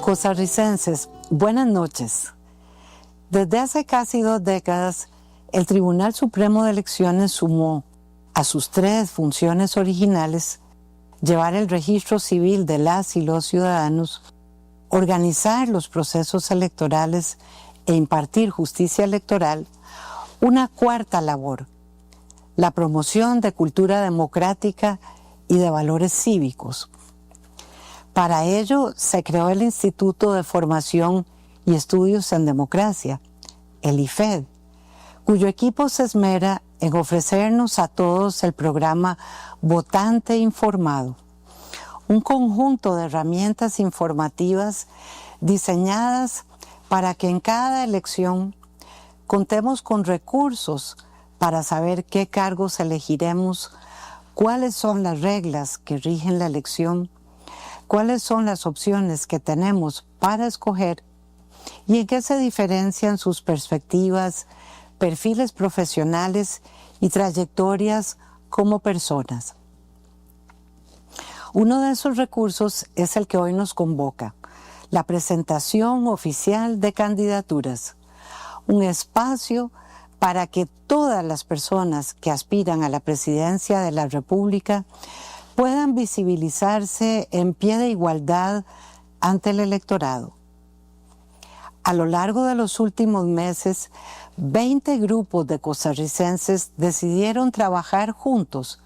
Costarricenses, buenas noches. Desde hace casi 2 décadas, el Tribunal Supremo de Elecciones sumó a sus 3 funciones originales llevar el registro civil de las y los ciudadanos, organizar los procesos electorales e impartir justicia electoral, una cuarta labor, la promoción de cultura democrática y de valores cívicos. Para ello se creó el Instituto de Formación y Estudios en Democracia, el IFED, cuyo equipo se esmera en ofrecernos a todos el programa Votante Informado, un conjunto de herramientas informativas diseñadas para que en cada elección contemos con recursos para saber qué cargos elegiremos, cuáles son las reglas que rigen la elección, cuáles son las opciones que tenemos para escoger y en qué se diferencian sus perspectivas, perfiles profesionales y trayectorias como personas. Uno de esos recursos es el que hoy nos convoca, la presentación oficial de candidaturas, un espacio para que todas las personas que aspiran a la presidencia de la República puedan visibilizarse en pie de igualdad ante el electorado. A lo largo de los últimos meses, 20 grupos de costarricenses decidieron trabajar juntos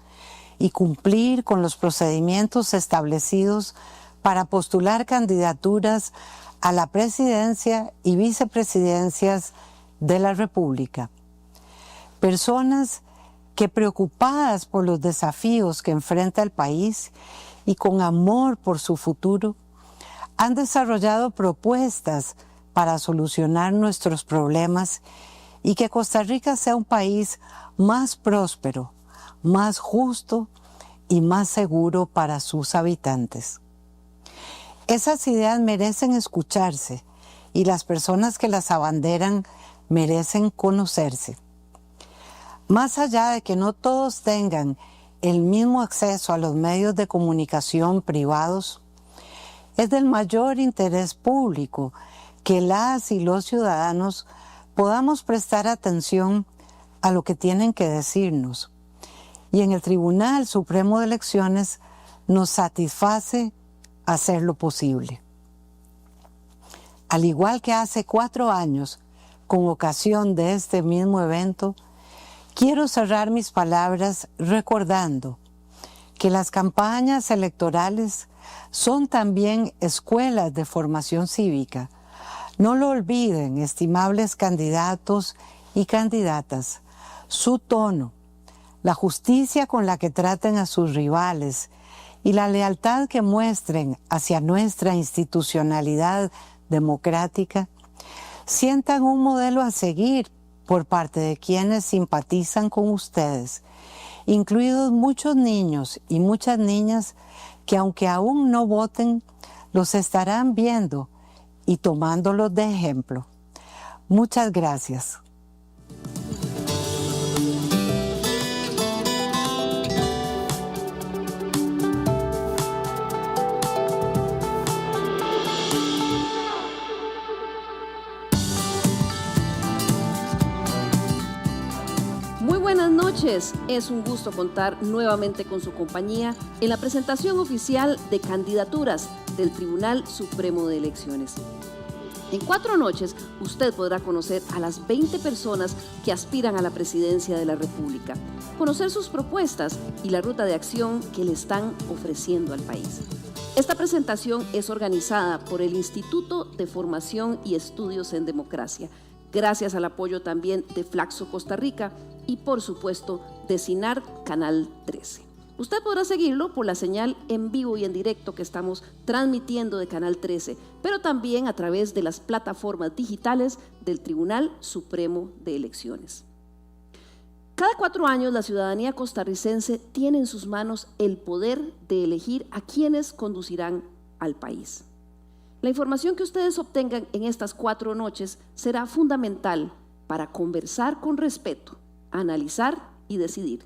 y cumplir con los procedimientos establecidos para postular candidaturas a la presidencia y vicepresidencias de la República. Personas que, preocupadas por los desafíos que enfrenta el país y con amor por su futuro, han desarrollado propuestas para solucionar nuestros problemas y que Costa Rica sea un país más próspero, más justo y más seguro para sus habitantes. Esas ideas merecen escucharse y las personas que las abanderan merecen conocerse. Más allá de que no todos tengan el mismo acceso a los medios de comunicación privados, es del mayor interés público que las y los ciudadanos podamos prestar atención a lo que tienen que decirnos. Y en el Tribunal Supremo de Elecciones nos satisface hacerlo posible. Al igual que hace 4 años, con ocasión de este mismo evento, quiero cerrar mis palabras recordando que las campañas electorales son también escuelas de formación cívica. No lo olviden, estimables candidatos y candidatas, su tono, la justicia con la que traten a sus rivales y la lealtad que muestren hacia nuestra institucionalidad democrática, sientan un modelo a seguir por parte de quienes simpatizan con ustedes, incluidos muchos niños y muchas niñas que aunque aún no voten, los estarán viendo y tomándolos de ejemplo. Muchas gracias. Buenas noches, es un gusto contar nuevamente con su compañía en la presentación oficial de candidaturas del Tribunal Supremo de Elecciones. En 4 noches usted podrá conocer a las 20 personas que aspiran a la presidencia de la República, conocer sus propuestas y la ruta de acción que le están ofreciendo al país. Esta presentación es organizada por el Instituto de Formación y Estudios en Democracia, gracias al apoyo también de Flaxo Costa Rica y por supuesto de CINAR Canal 13. Usted podrá seguirlo por la señal en vivo y en directo que estamos transmitiendo de Canal 13, pero también a través de las plataformas digitales del Tribunal Supremo de Elecciones. Cada 4 años la ciudadanía costarricense tiene en sus manos el poder de elegir a quienes conducirán al país. La información que ustedes obtengan en estas 4 noches será fundamental para conversar con respeto, analizar y decidir.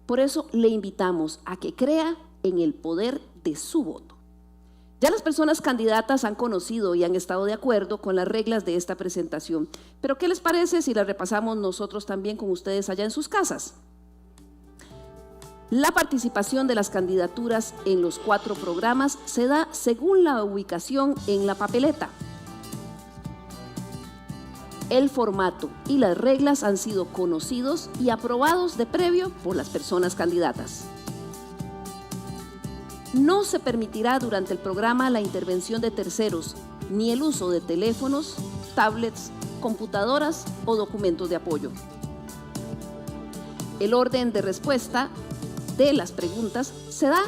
Por eso le invitamos a que crea en el poder de su voto. Ya las personas candidatas han conocido y han estado de acuerdo con las reglas de esta presentación. Pero ¿qué les parece si las repasamos nosotros también con ustedes allá en sus casas? La participación de las candidaturas en los 4 programas se da según la ubicación en la papeleta. El formato y las reglas han sido conocidos y aprobados de previo por las personas candidatas. No se permitirá durante el programa la intervención de terceros, ni el uso de teléfonos, tablets, computadoras o documentos de apoyo. El orden de respuesta de las preguntas se va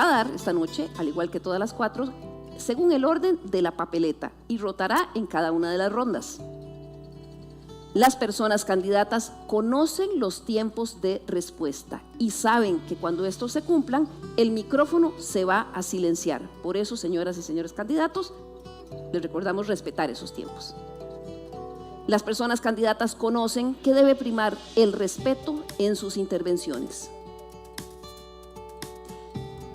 a dar esta noche, al igual que todas las 4, según el orden de la papeleta y rotará en cada una de las rondas. Las personas candidatas conocen los tiempos de respuesta y saben que cuando estos se cumplan, el micrófono se va a silenciar. Por eso, señoras y señores candidatos, les recordamos respetar esos tiempos. Las personas candidatas conocen que debe primar el respeto en sus intervenciones.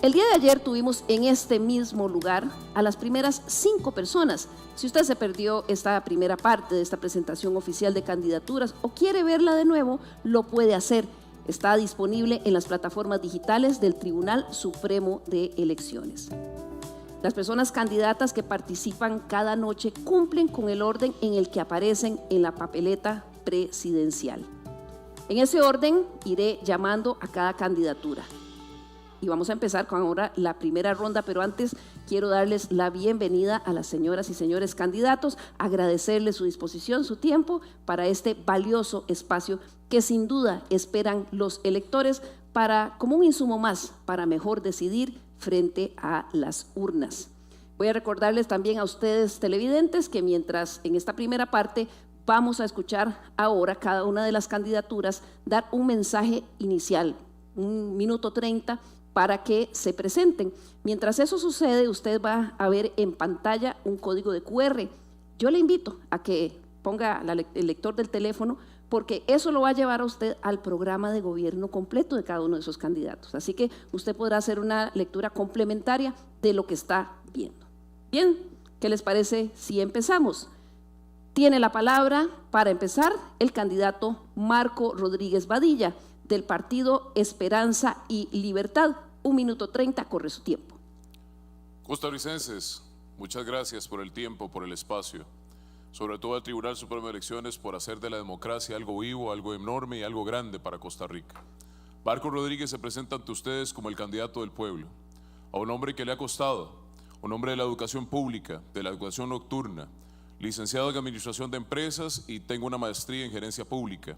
El día de ayer tuvimos en este mismo lugar a las primeras 5 personas. Si usted se perdió esta primera parte de esta presentación oficial de candidaturas o quiere verla de nuevo, lo puede hacer. Está disponible en las plataformas digitales del Tribunal Supremo de Elecciones. Las personas candidatas que participan cada noche cumplen con el orden en el que aparecen en la papeleta presidencial. En ese orden iré llamando a cada candidatura. Y vamos a empezar con ahora la primera ronda, pero antes quiero darles la bienvenida a las señoras y señores candidatos, agradecerles su disposición, su tiempo para este valioso espacio que sin duda esperan los electores como un insumo más para mejor decidir frente a las urnas. Voy a recordarles también a ustedes televidentes que mientras en esta primera parte vamos a escuchar ahora cada una de las candidaturas dar un mensaje inicial, 1 minuto 30, para que se presenten. Mientras eso sucede, usted va a ver en pantalla un código de QR. Yo le invito a que ponga el lector del teléfono, porque eso lo va a llevar a usted al programa de gobierno completo de cada uno de esos candidatos. Así que usted podrá hacer una lectura complementaria de lo que está viendo. Bien, ¿qué les parece si empezamos? Tiene la palabra para empezar el candidato Marco Rodríguez Badilla, del partido Esperanza y Libertad. 1 minuto 30, corre su tiempo. Costarricenses, muchas gracias por el tiempo, por el espacio. Sobre todo al Tribunal Supremo de Elecciones por hacer de la democracia algo vivo, algo enorme y algo grande para Costa Rica. Marco Rodríguez se presenta ante ustedes como el candidato del pueblo, a un hombre que le ha costado, un hombre de la educación pública, de la educación nocturna, licenciado en Administración de Empresas y tengo una maestría en Gerencia Pública.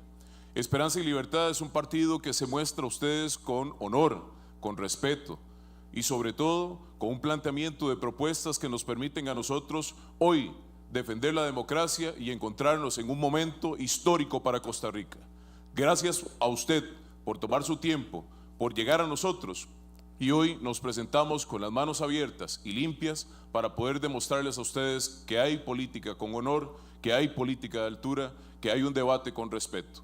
Esperanza y Libertad es un partido que se muestra a ustedes con honor, con respeto y sobre todo con un planteamiento de propuestas que nos permiten a nosotros hoy defender la democracia y encontrarnos en un momento histórico para Costa Rica. Gracias a usted por tomar su tiempo, por llegar a nosotros y hoy nos presentamos con las manos abiertas y limpias para poder demostrarles a ustedes que hay política con honor, que hay política de altura, que hay un debate con respeto.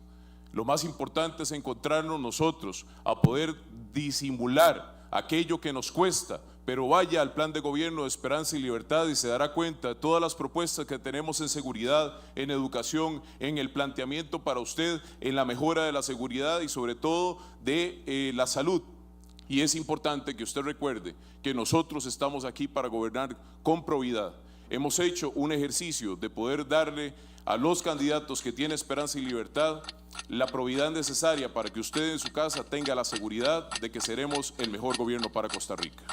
Lo más importante es encontrarnos nosotros a poder disimular aquello que nos cuesta, pero vaya al plan de gobierno de Esperanza y Libertad y se dará cuenta de todas las propuestas que tenemos en seguridad, en educación, en el planteamiento para usted, en la mejora de la seguridad y sobre todo de la salud. Y es importante que usted recuerde que nosotros estamos aquí para gobernar con probidad. Hemos hecho un ejercicio de poder darle a los candidatos que tienen Esperanza y Libertad la probidad necesaria para que usted en su casa tenga la seguridad de que seremos el mejor gobierno para Costa Rica.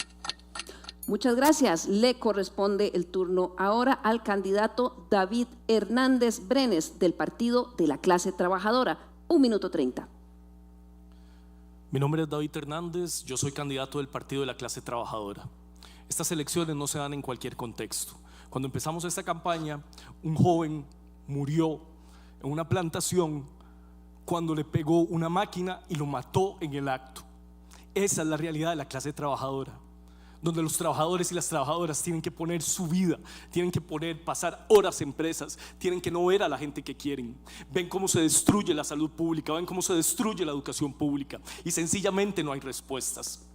Muchas gracias. Le corresponde el turno ahora al candidato David Hernández Brenes del Partido de la Clase Trabajadora. 1 minuto 30. Mi nombre es David Hernández, yo soy candidato del Partido de la Clase Trabajadora. Estas elecciones no se dan en cualquier contexto. Cuando empezamos esta campaña, un joven murió en una plantación cuando le pegó una máquina y lo mató en el acto. Esa es la realidad de la clase trabajadora, donde los trabajadores y las trabajadoras tienen que poner su vida, tienen que pasar horas en presas, tienen que no ver a la gente que quieren. Ven cómo se destruye la salud pública, ven cómo se destruye la educación pública y sencillamente no hay respuestas.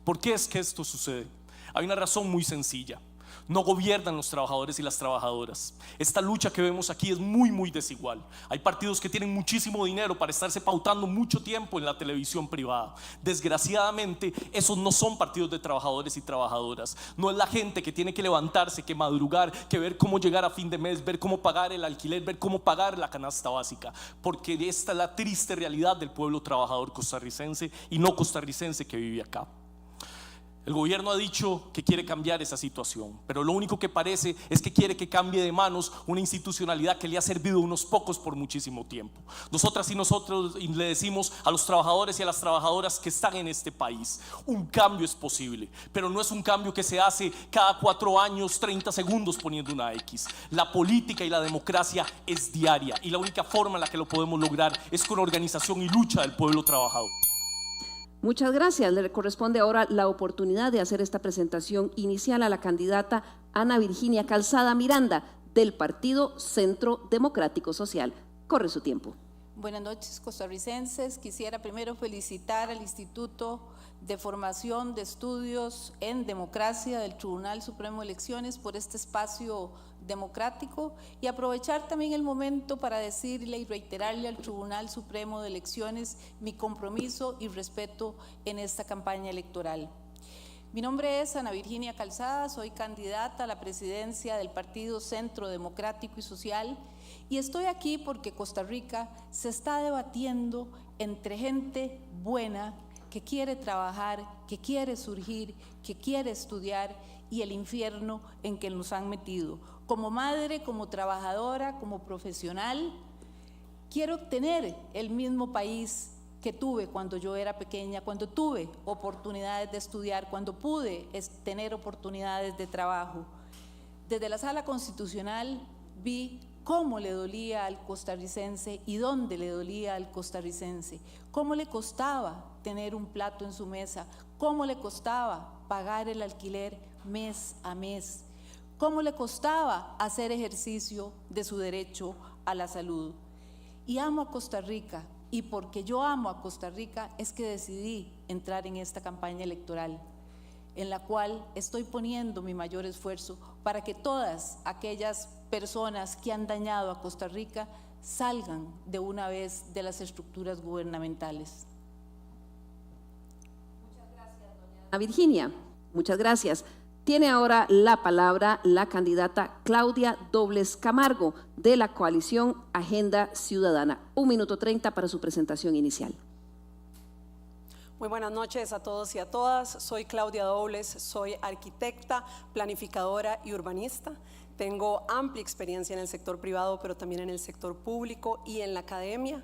¿Por qué es que esto sucede? Hay una razón muy sencilla: no gobiernan los trabajadores y las trabajadoras. Esta lucha que vemos aquí es muy desigual. Hay partidos que tienen muchísimo dinero para estarse pautando mucho tiempo en la televisión privada. Desgraciadamente, esos no son partidos de trabajadores y trabajadoras. No es la gente que tiene que levantarse, que madrugar, que ver cómo llegar a fin de mes, ver cómo pagar el alquiler, ver cómo pagar la canasta básica. Porque esta es la triste realidad del pueblo trabajador costarricense y no costarricense que vive acá. El gobierno ha dicho que quiere cambiar esa situación, pero lo único que parece es que quiere que cambie de manos una institucionalidad que le ha servido a unos pocos por muchísimo tiempo. Nosotras y nosotros le decimos a los trabajadores y a las trabajadoras que están en este país: un cambio es posible, pero no es un cambio que se hace cada 4 años, 30 segundos poniendo una X. La política y la democracia es diaria, y la única forma en la que lo podemos lograr es con organización y lucha del pueblo trabajador. Muchas gracias. Le corresponde ahora la oportunidad de hacer esta presentación inicial a la candidata Ana Virginia Calzada Miranda, del Partido Centro Democrático Social. Corre su tiempo. Buenas noches, costarricenses. Quisiera primero felicitar al Instituto de Formación de Estudios en Democracia del Tribunal Supremo de Elecciones por este espacio democrático, y aprovechar también el momento para decirle y reiterarle al Tribunal Supremo de Elecciones mi compromiso y respeto en esta campaña electoral. Mi nombre es Ana Virginia Calzada, soy candidata a la presidencia del Partido Centro Democrático y Social, y estoy aquí porque Costa Rica se está debatiendo entre gente buena que quiere trabajar, que quiere surgir, que quiere estudiar, y el infierno en que nos han metido. Como madre, como trabajadora, como profesional, quiero tener el mismo país que tuve cuando yo era pequeña, cuando tuve oportunidades de estudiar, cuando pude tener oportunidades de trabajo. Desde la Sala Constitucional vi cómo le dolía al costarricense y dónde le dolía al costarricense, cómo le costaba tener un plato en su mesa, cómo le costaba pagar el alquiler mes a mes, cómo le costaba hacer ejercicio de su derecho a la salud. Y amo a Costa Rica, y porque yo amo a Costa Rica es que decidí entrar en esta campaña electoral, en la cual estoy poniendo mi mayor esfuerzo para que todas aquellas personas que han dañado a Costa Rica salgan de una vez de las estructuras gubernamentales. Muchas gracias, doña Virginia. Muchas gracias. Tiene ahora la palabra la candidata Claudia Dobles Camargo, de la coalición Agenda Ciudadana. 1 minuto 30 para su presentación inicial. Muy buenas noches a todos y a todas. Soy Claudia Dobles, soy arquitecta, planificadora y urbanista. Tengo amplia experiencia en el sector privado, pero también en el sector público y en la academia.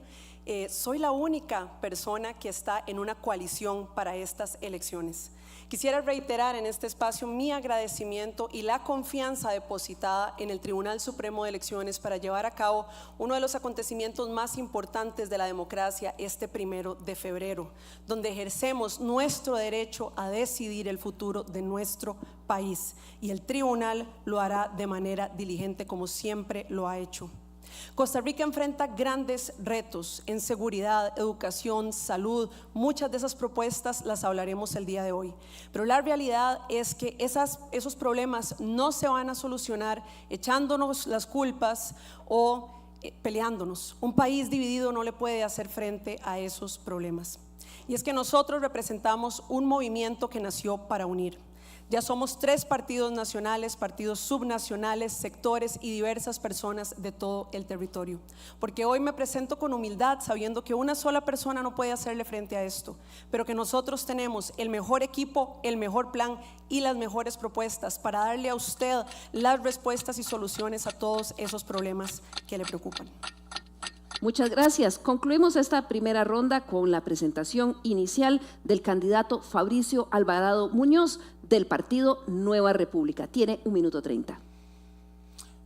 Soy la única persona que está en una coalición para estas elecciones. Quisiera reiterar en este espacio mi agradecimiento y la confianza depositada en el Tribunal Supremo de Elecciones para llevar a cabo uno de los acontecimientos más importantes de la democracia este 1 de febrero, donde ejercemos nuestro derecho a decidir el futuro de nuestro país, y el tribunal lo hará de manera diligente como siempre lo ha hecho. Costa Rica enfrenta grandes retos en seguridad, educación, salud. Muchas de esas propuestas las hablaremos el día de hoy, pero la realidad es que esos problemas no se van a solucionar echándonos las culpas o peleándonos. Un país dividido no le puede hacer frente a esos problemas. Y es que nosotros representamos un movimiento que nació para unir. Ya somos 3 partidos nacionales, partidos subnacionales, sectores y diversas personas de todo el territorio. Porque hoy me presento con humildad, sabiendo que una sola persona no puede hacerle frente a esto, pero que nosotros tenemos el mejor equipo, el mejor plan y las mejores propuestas para darle a usted las respuestas y soluciones a todos esos problemas que le preocupan. Muchas gracias. Concluimos esta primera ronda con la presentación inicial del candidato Fabricio Alvarado Muñoz, del partido Nueva República. Tiene 1 minuto 30.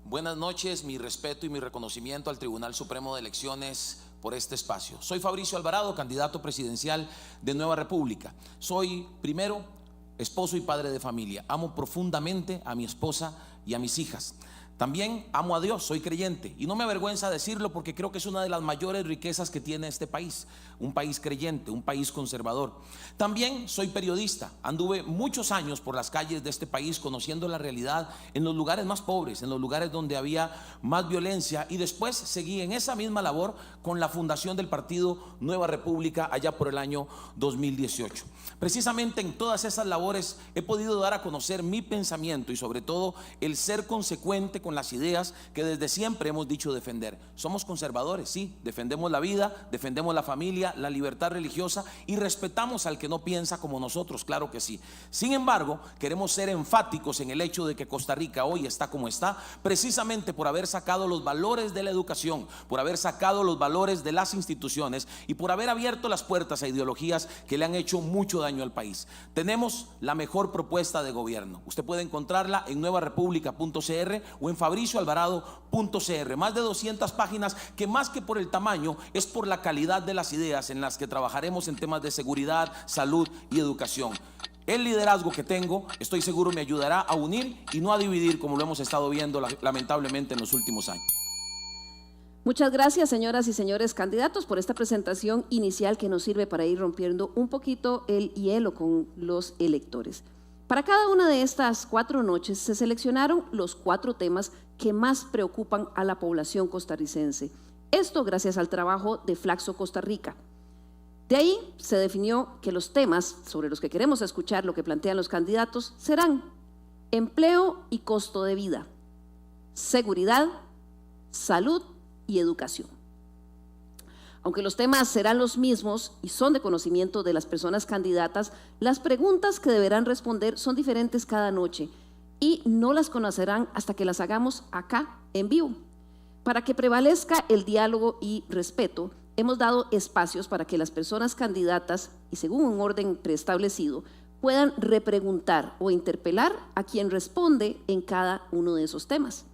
Buenas noches, mi respeto y mi reconocimiento al Tribunal Supremo de Elecciones por este espacio. Soy Fabricio Alvarado, candidato presidencial de Nueva República. Soy, primero, esposo y padre de familia. Amo profundamente a mi esposa y a mis hijas. También amo a Dios, soy creyente y no me avergüenza decirlo porque creo que es una de las mayores riquezas que tiene este país, un país creyente, un país conservador. También soy periodista, anduve muchos años por las calles de este país conociendo la realidad en los lugares más pobres, en los lugares donde había más violencia, y después seguí en esa misma labor con la fundación del partido Nueva República allá por el año 2018. Precisamente en todas esas labores he podido dar a conocer mi pensamiento y sobre todo el ser consecuente con las ideas que desde siempre hemos dicho defender. Somos conservadores, sí, defendemos la vida, defendemos la familia, la libertad religiosa y respetamos al que no piensa como nosotros, claro que sí. Sin embargo, queremos ser enfáticos en el hecho de que Costa Rica hoy está como está, precisamente por haber sacado los valores de la educación, por haber sacado los valores de las instituciones y por haber abierto las puertas a ideologías que le han hecho mucho daño al país. Tenemos la mejor propuesta de gobierno. Usted puede encontrarla en nuevarepublica.cr o en fabricioalvarado.cr. Más de 200 páginas que más que por el tamaño es por la calidad de las ideas en las que trabajaremos en temas de seguridad, salud y educación. El liderazgo que tengo, estoy seguro, me ayudará a unir y no a dividir como lo hemos estado viendo lamentablemente en los últimos años. Muchas gracias, señoras y señores candidatos, por esta presentación inicial que nos sirve para ir rompiendo un poquito el hielo con los electores. Para cada una de estas 4 noches se seleccionaron los 4 temas que más preocupan a la población costarricense. Esto gracias al trabajo de Flaxo Costa Rica. De ahí se definió que los temas sobre los que queremos escuchar lo que plantean los candidatos serán empleo y costo de vida, seguridad, salud y educación. Aunque los temas serán los mismos y son de conocimiento de las personas candidatas, las preguntas que deberán responder son diferentes cada noche y no las conocerán hasta que las hagamos acá en vivo. Para que prevalezca el diálogo y respeto, hemos dado espacios para que las personas candidatas, y según un orden preestablecido, puedan repreguntar o interpelar a quien responde en cada uno de esos temas.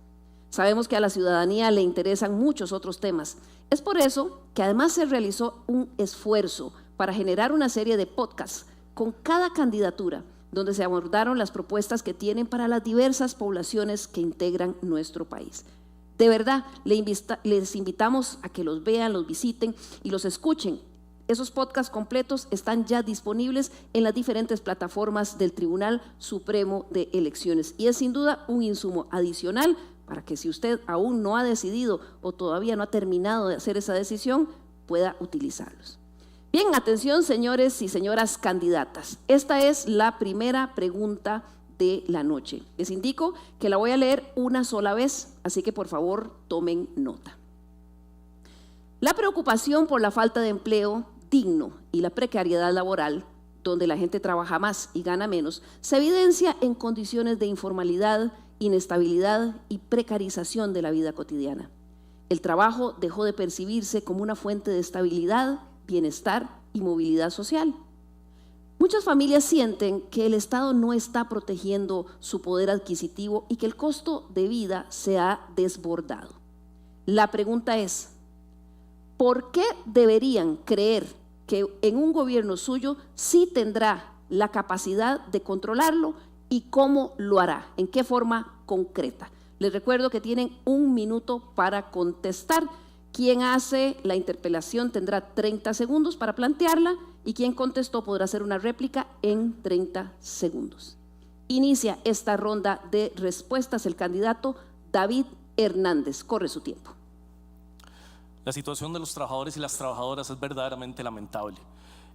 Sabemos que a la ciudadanía le interesan muchos otros temas. Es por eso que además se realizó un esfuerzo para generar una serie de podcasts con cada candidatura, donde se abordaron las propuestas que tienen para las diversas poblaciones que integran nuestro país. De verdad, les invitamos a que los vean, los visiten y los escuchen. Esos podcasts completos están ya disponibles en las diferentes plataformas del Tribunal Supremo de Elecciones y es sin duda un insumo adicional para que si usted aún no ha decidido o todavía no ha terminado de hacer esa decisión, pueda utilizarlos. Bien, atención señores y señoras candidatas. Esta es la primera pregunta de la noche. Les indico que la voy a leer una sola vez, así que por favor tomen nota. La preocupación por la falta de empleo digno y la precariedad laboral, donde la gente trabaja más y gana menos, se evidencia en condiciones de informalidad, inestabilidad y precarización de la vida cotidiana. El trabajo dejó de percibirse como una fuente de estabilidad, bienestar y movilidad social. Muchas familias sienten que el Estado no está protegiendo su poder adquisitivo y que el costo de vida se ha desbordado. La pregunta es, ¿por qué deberían creer que en un gobierno suyo sí tendrá la capacidad de controlarlo y cómo lo hará? ¿En qué forma concreta? Les recuerdo que tienen 1 minuto para contestar. Quien hace la interpelación tendrá 30 segundos para plantearla y quien contestó podrá hacer una réplica en 30 segundos. Inicia esta ronda de respuestas el candidato David Hernández. Corre su tiempo. La situación de los trabajadores y las trabajadoras es verdaderamente lamentable.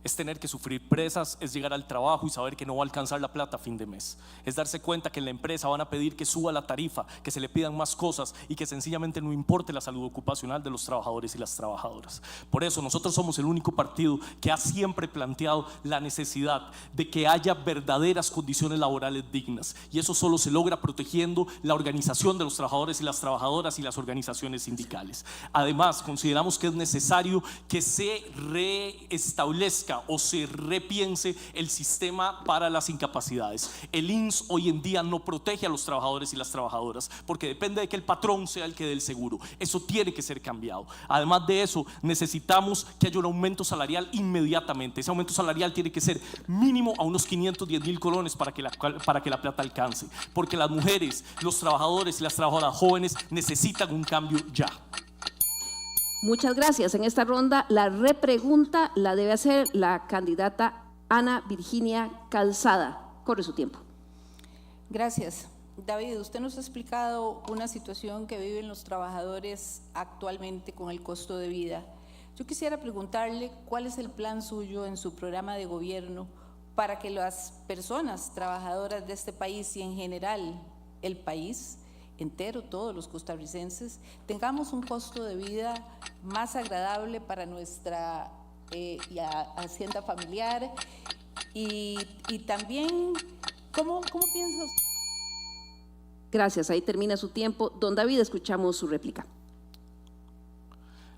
Es tener que sufrir presas, es llegar al trabajo y saber que no va a alcanzar la plata a fin de mes. Es darse cuenta que en la empresa van a pedir que suba la tarifa, que se le pidan más cosas y que sencillamente no importe la salud ocupacional de los trabajadores y las trabajadoras. Por eso nosotros somos el único partido que ha siempre planteado la necesidad de que haya verdaderas condiciones laborales dignas. Y eso solo se logra protegiendo la organización de los trabajadores y las trabajadoras y las organizaciones sindicales. Además, consideramos que es necesario que se reestablezca establezca o se repiense el sistema para las incapacidades. El INSS hoy en día no protege a los trabajadores y las trabajadoras porque depende de que el patrón sea el que dé el seguro. Eso tiene que ser cambiado. Además de eso, necesitamos que haya un aumento salarial inmediatamente. Ese aumento salarial tiene que ser mínimo a unos 510.000 colones para que la plata alcance, porque las mujeres, los trabajadores y las trabajadoras jóvenes necesitan un cambio ya. Muchas gracias. En esta ronda, la repregunta la debe hacer la candidata Ana Virginia Calzada. Corre su tiempo. Gracias. David, usted nos ha explicado una situación que viven los trabajadores actualmente con el costo de vida. Yo quisiera preguntarle cuál es el plan suyo en su programa de gobierno para que las personas trabajadoras de este país y en general el país entero, todos los costarricenses, tengamos un costo de vida más agradable para nuestra hacienda familiar y también, ¿cómo piensa usted? Gracias, ahí termina su tiempo. Don David, escuchamos su réplica.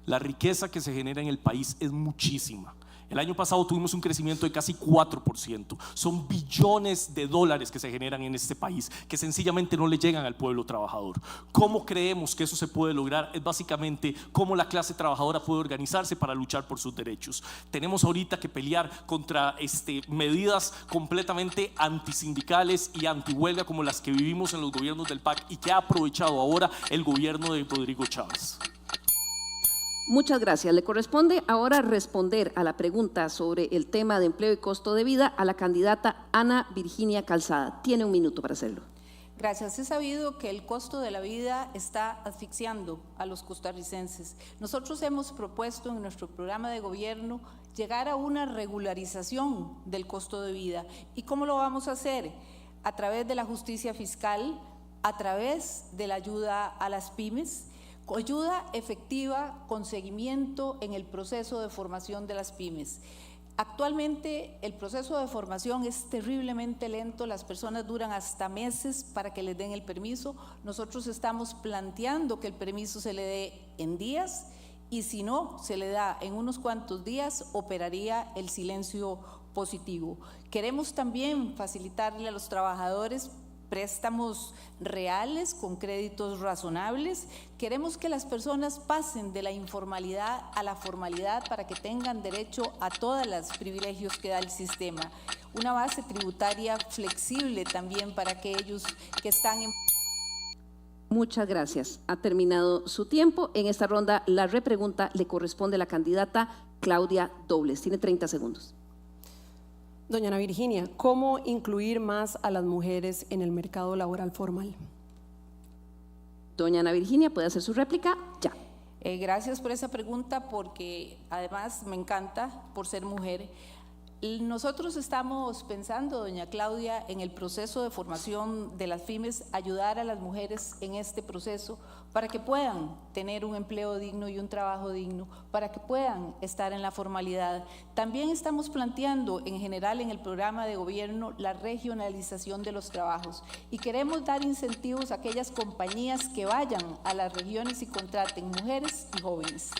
La riqueza que se genera en el país es muchísima. El año pasado tuvimos un crecimiento de casi 4%. Son billones de dólares que se generan en este país que sencillamente no le llegan al pueblo trabajador. ¿Cómo creemos que eso se puede lograr? Es básicamente cómo la clase trabajadora puede organizarse para luchar por sus derechos. Tenemos ahorita que pelear contra medidas completamente antisindicales y antihuelga como las que vivimos en los gobiernos del PAC y que ha aprovechado ahora el gobierno de Rodrigo Chávez. Muchas gracias. Le corresponde ahora responder a la pregunta sobre el tema de empleo y costo de vida a la candidata Ana Virginia Calzada. Tiene un minuto para hacerlo. Gracias. He sabido que el costo de la vida está asfixiando a los costarricenses. Nosotros hemos propuesto en nuestro programa de gobierno llegar a una regularización del costo de vida. ¿Y cómo lo vamos a hacer? A través de la justicia fiscal, a través de la ayuda a las pymes, ayuda efectiva con seguimiento en el proceso de formación de las pymes. Actualmente el proceso de formación es terriblemente lento, las personas duran hasta meses para que les den el permiso. Nosotros estamos planteando que el permiso se le dé en días y si no se le da en unos cuantos días, operaría el silencio positivo. Queremos también facilitarle a los trabajadores préstamos reales con créditos razonables. Queremos que las personas pasen de la informalidad a la formalidad para que tengan derecho a todos los privilegios que da el sistema. Una base tributaria flexible también para aquellos que están en... Muchas gracias. Ha terminado su tiempo. En esta ronda, la repregunta le corresponde a la candidata Claudia Dobles. Tiene 30 segundos. Doña Ana Virginia, ¿cómo incluir más a las mujeres en el mercado laboral formal? Doña Ana Virginia, ¿puede hacer su réplica? Ya. Gracias por esa pregunta porque además me encanta por ser mujer. Nosotros estamos pensando, doña Claudia, en el proceso de formación de las pymes, ayudar a las mujeres en este proceso para que puedan tener un empleo digno y un trabajo digno, para que puedan estar en la formalidad. También estamos planteando en general en el programa de gobierno la regionalización de los trabajos y queremos dar incentivos a aquellas compañías que vayan a las regiones y contraten mujeres y jóvenes.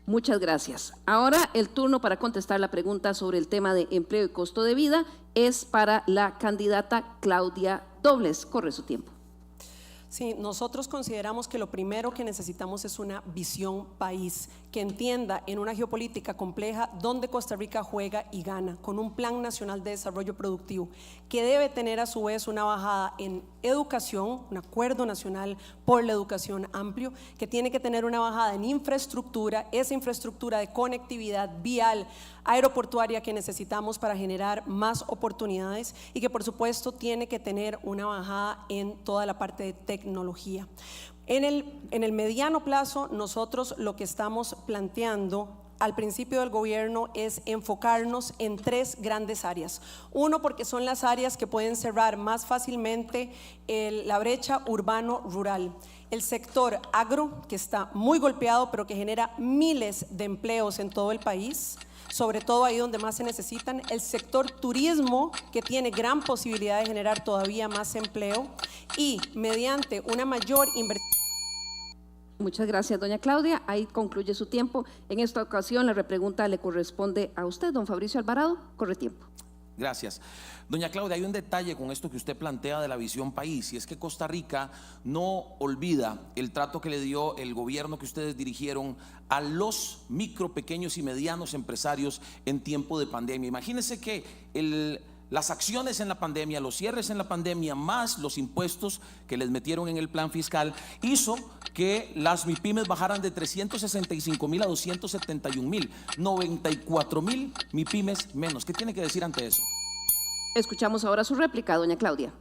Muchas gracias. Ahora el turno para contestar la pregunta sobre el tema de empleo y costo de vida es para la candidata Claudia Dobles. Corre su tiempo. Sí, nosotros consideramos que lo primero que necesitamos es una visión país que entienda en una geopolítica compleja dónde Costa Rica juega y gana, con un plan nacional de desarrollo productivo que debe tener a su vez una bajada en educación, un acuerdo nacional por la educación amplio, que tiene que tener una bajada en infraestructura, esa infraestructura de conectividad vial, aeroportuaria que necesitamos para generar más oportunidades y que por supuesto tiene que tener una bajada en toda la parte de tecnología. En el mediano plazo nosotros lo que estamos planteando al principio del gobierno es enfocarnos en 3 grandes áreas. Uno, porque son las áreas que pueden cerrar más fácilmente la brecha urbano-rural. El sector agro, que está muy golpeado pero que genera miles de empleos en todo el país, sobre todo ahí donde más se necesitan. El sector turismo, que tiene gran posibilidad de generar todavía más empleo y mediante una mayor inversión. Muchas gracias, doña Claudia. Ahí concluye su tiempo. En esta ocasión, la repregunta le corresponde a usted, don Fabricio Alvarado. Corre tiempo. Gracias. Doña Claudia, hay un detalle con esto que usted plantea de la visión país, y es que Costa Rica no olvida el trato que le dio el gobierno que ustedes dirigieron a los micro, pequeños y medianos empresarios en tiempo de pandemia. Imagínense que las acciones en la pandemia, los cierres en la pandemia, más los impuestos que les metieron en el plan fiscal, hizo que las MIPYMES bajaran de 365,000 a 271,000, 94,000 MIPYMES menos. ¿Qué tiene que decir ante eso? Escuchamos ahora su réplica, doña Claudia.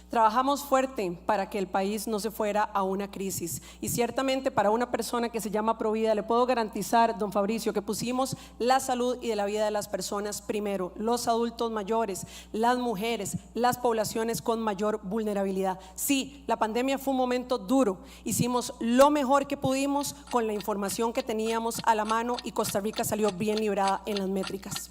Trabajamos fuerte para que el país no se fuera a una crisis, y ciertamente para una persona que se llama Provida le puedo garantizar, don Fabricio, que pusimos la salud y de la vida de las personas primero, los adultos mayores, las mujeres, las poblaciones con mayor vulnerabilidad. Sí, la pandemia fue un momento duro, hicimos lo mejor que pudimos con la información que teníamos a la mano y Costa Rica salió bien librada en las métricas.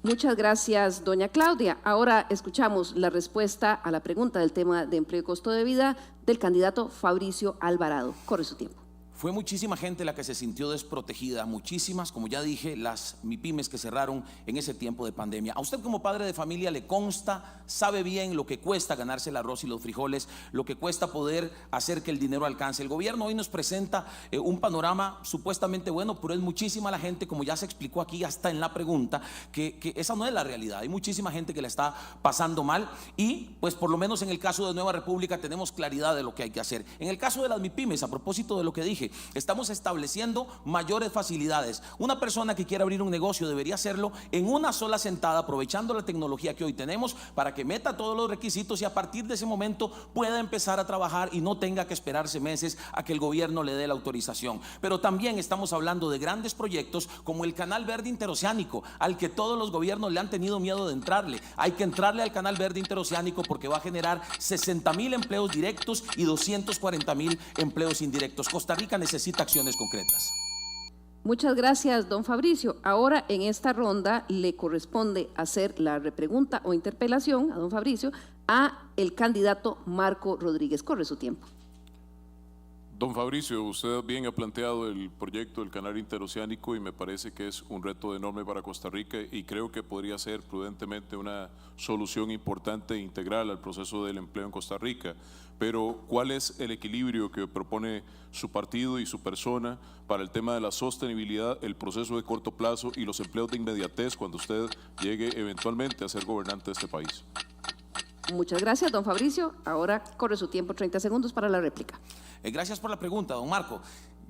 Muchas gracias, doña Claudia. Ahora escuchamos la respuesta a la pregunta del tema de empleo y costo de vida del candidato Fabricio Alvarado. Corre su tiempo. Fue muchísima gente la que se sintió desprotegida, muchísimas, como ya dije, las MIPYMES que cerraron en ese tiempo de pandemia. A usted como padre de familia le consta, sabe bien lo que cuesta ganarse el arroz y los frijoles, lo que cuesta poder hacer que el dinero alcance. El gobierno hoy nos presenta un panorama supuestamente bueno, pero es muchísima la gente, como ya se explicó aquí hasta en la pregunta, que esa no es la realidad. Hay muchísima gente que la está pasando mal, y pues por lo menos en el caso de Nueva República tenemos claridad de lo que hay que hacer. En el caso de las MIPYMES, a propósito de lo que dije, estamos estableciendo mayores facilidades. Una persona que quiera abrir un negocio debería hacerlo en una sola sentada, aprovechando la tecnología que hoy tenemos, para que meta todos los requisitos y a partir de ese momento pueda empezar a trabajar y no tenga que esperarse meses a que el gobierno le dé la autorización. Pero también estamos hablando de grandes proyectos como el Canal Verde Interoceánico, al que todos los gobiernos le han tenido miedo de entrarle. Hay que entrarle al Canal Verde Interoceánico porque va a generar 60,000 empleos directos y 240,000 empleos indirectos. Costa Rica necesita acciones concretas. Muchas gracias, don Fabricio. Ahora en esta ronda le corresponde hacer la repregunta o interpelación a don Fabricio a el candidato Marco Rodríguez. Corre su tiempo. Don Fabricio, usted bien ha planteado el proyecto del Canal Interoceánico y me parece que es un reto enorme para Costa Rica y creo que podría ser prudentemente una solución importante e integral al proceso del empleo en Costa Rica. Pero ¿cuál es el equilibrio que propone su partido y su persona para el tema de la sostenibilidad, el proceso de corto plazo y los empleos de inmediatez cuando usted llegue eventualmente a ser gobernante de este país? Muchas gracias, don Fabricio. Ahora corre su tiempo, 30 segundos para la réplica. Gracias por la pregunta, don Marco.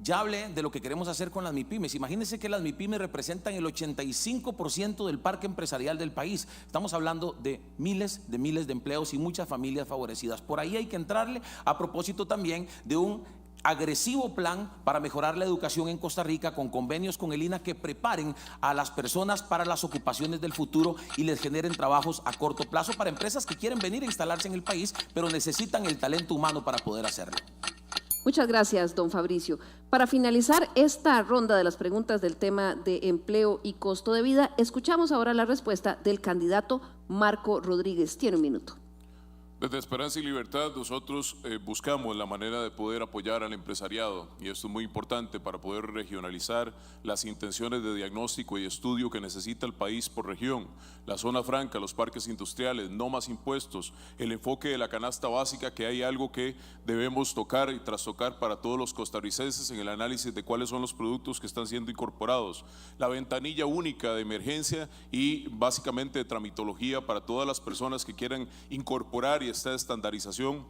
Ya hablé de lo que queremos hacer con las MIPYMES. Imagínense que las MIPYMES representan el 85% del parque empresarial del país. Estamos hablando de miles de empleos y muchas familias favorecidas. Por ahí hay que entrarle, a propósito también de un agresivo plan para mejorar la educación en Costa Rica, con convenios con el INA que preparen a las personas para las ocupaciones del futuro y les generen trabajos a corto plazo para empresas que quieren venir a instalarse en el país, pero necesitan el talento humano para poder hacerlo. Muchas gracias, don Fabricio. Para finalizar esta ronda de las preguntas del tema de empleo y costo de vida, escuchamos ahora la respuesta del candidato Marco Rodríguez. Tiene un minuto. Desde Esperanza y Libertad nosotros buscamos la manera de poder apoyar al empresariado y esto es muy importante para poder regionalizar las intenciones de diagnóstico y estudio que necesita el país por región, la zona franca, los parques industriales, no más impuestos, el enfoque de la canasta básica, que hay algo que debemos tocar y trastocar para todos los costarricenses en el análisis de cuáles son los productos que están siendo incorporados, la ventanilla única de emergencia y básicamente de tramitología para todas las personas que quieran incorporar y esta estandarización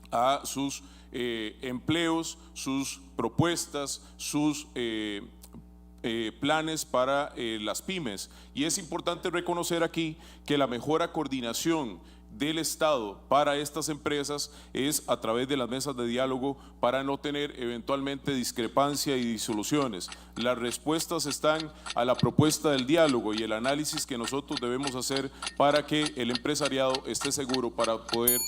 a sus empleos, sus propuestas, sus planes para las pymes. Y es importante reconocer aquí que la mejora coordinación del Estado para estas empresas es a través de las mesas de diálogo para no tener eventualmente discrepancia y disoluciones. Las respuestas están a la propuesta del diálogo y el análisis que nosotros debemos hacer para que el empresariado esté seguro para poder...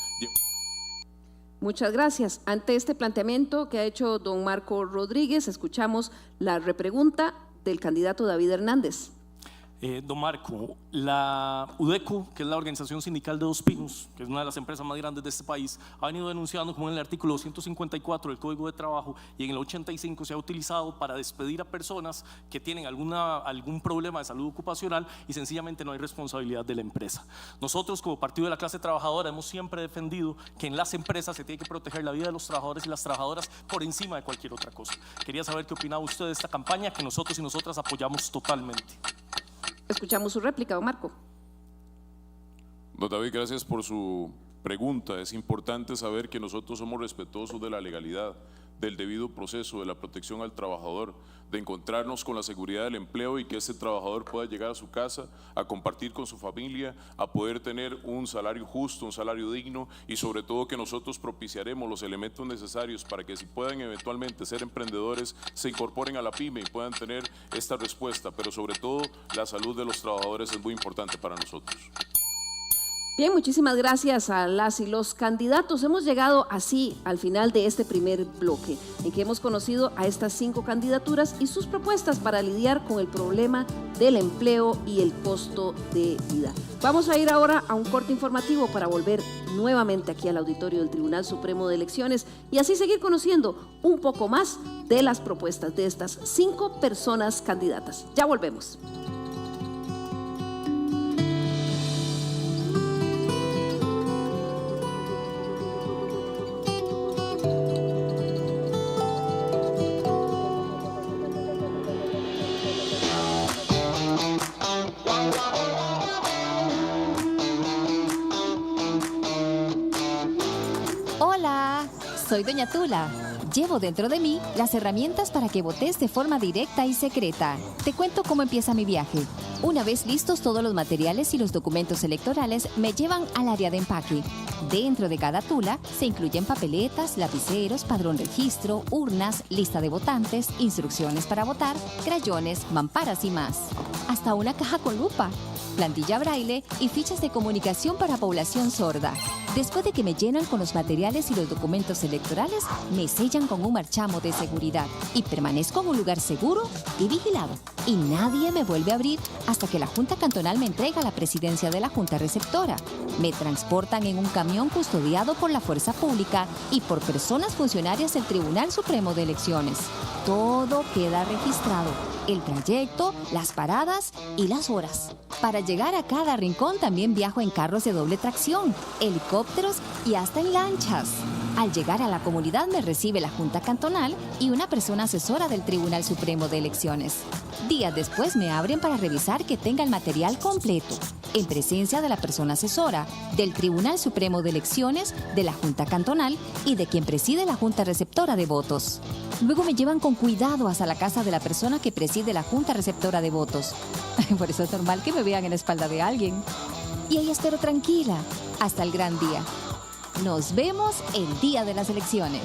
Muchas gracias. Ante este planteamiento que ha hecho don Marco Rodríguez, escuchamos la repregunta del candidato David Hernández. Don Marco, la UDECO, que es la organización sindical de Dos Pinos, que es una de las empresas más grandes de este país, ha venido denunciando como en el artículo 254 del Código de Trabajo y en el 85 se ha utilizado para despedir a personas que tienen algún problema de salud ocupacional y sencillamente no hay responsabilidad de la empresa. Nosotros como Partido de la Clase Trabajadora hemos siempre defendido que en las empresas se tiene que proteger la vida de los trabajadores y las trabajadoras por encima de cualquier otra cosa. Quería saber qué opinaba usted de esta campaña que nosotros y nosotras apoyamos totalmente. Escuchamos su réplica, don Marco. Don David, gracias por su pregunta. Es importante saber que nosotros somos respetuosos de la legalidad, del debido proceso, de la protección al trabajador, de encontrarnos con la seguridad del empleo y que ese trabajador pueda llegar a su casa, a compartir con su familia, a poder tener un salario justo, un salario digno y sobre todo que nosotros propiciaremos los elementos necesarios para que si puedan eventualmente ser emprendedores, se incorporen a la pyme y puedan tener esta respuesta, pero sobre todo la salud de los trabajadores es muy importante para nosotros. Bien, muchísimas gracias a las y los candidatos. Hemos llegado así al final de este primer bloque, en que hemos conocido a estas 5 candidaturas y sus propuestas para lidiar con el problema del empleo y el costo de vida. Vamos a ir ahora a un corte informativo para volver nuevamente aquí al auditorio del Tribunal Supremo de Elecciones y así seguir conociendo un poco más de las propuestas de estas 5 personas candidatas. Ya volvemos. Hola, soy Doña Tula. Llevo dentro de mí las herramientas para que votes de forma directa y secreta. Te cuento cómo empieza mi viaje. Una vez listos todos los materiales y los documentos electorales, me llevan al área de empaque. Dentro de cada tula se incluyen papeletas, lapiceros, padrón registro, urnas, lista de votantes, instrucciones para votar, crayones, mamparas y más. Hasta una caja con lupa, plantilla braille y fichas de comunicación para población sorda. Después de que me llenan con los materiales y los documentos electorales, me sellan con un marchamo de seguridad y permanezco en un lugar seguro y vigilado. Y nadie me vuelve a abrir hasta que la Junta Cantonal me entrega la presidencia de la Junta Receptora. Me transportan en un camión custodiado por la Fuerza Pública y por personas funcionarias del Tribunal Supremo de Elecciones. Todo queda registrado, el trayecto, las paradas y las horas. Para llegar a cada rincón también viajo en carros de doble tracción, helicópteros y hasta en lanchas. Al llegar a la comunidad me recibe la Junta Cantonal y una persona asesora del Tribunal Supremo de Elecciones. Días después me abren para revisar que tenga el material completo, en presencia de la persona asesora, del Tribunal Supremo de Elecciones, de la Junta Cantonal y de quien preside la Junta Receptora de Votos. Luego me llevan con cuidado hasta la casa de la persona que preside la Junta Receptora de Votos. Por eso es normal que me vean en la espalda de alguien. Y ahí espero tranquila hasta el gran día. Nos vemos el día de las elecciones.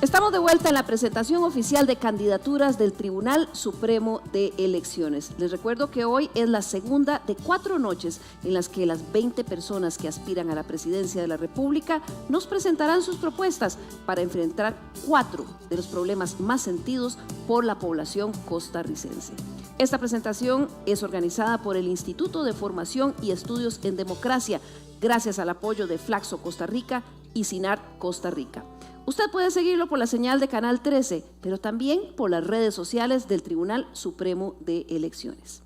Estamos de vuelta en la presentación oficial de candidaturas del Tribunal Supremo de Elecciones. Les recuerdo que hoy es la segunda de 4 noches en las que las 20 personas que aspiran a la presidencia de la República nos presentarán sus propuestas para enfrentar 4 de los problemas más sentidos por la población costarricense. Esta presentación es organizada por el Instituto de Formación y Estudios en Democracia, gracias al apoyo de Flaxo Costa Rica y CINAR Costa Rica. Usted puede seguirlo por la señal de Canal 13, pero también por las redes sociales del Tribunal Supremo de Elecciones.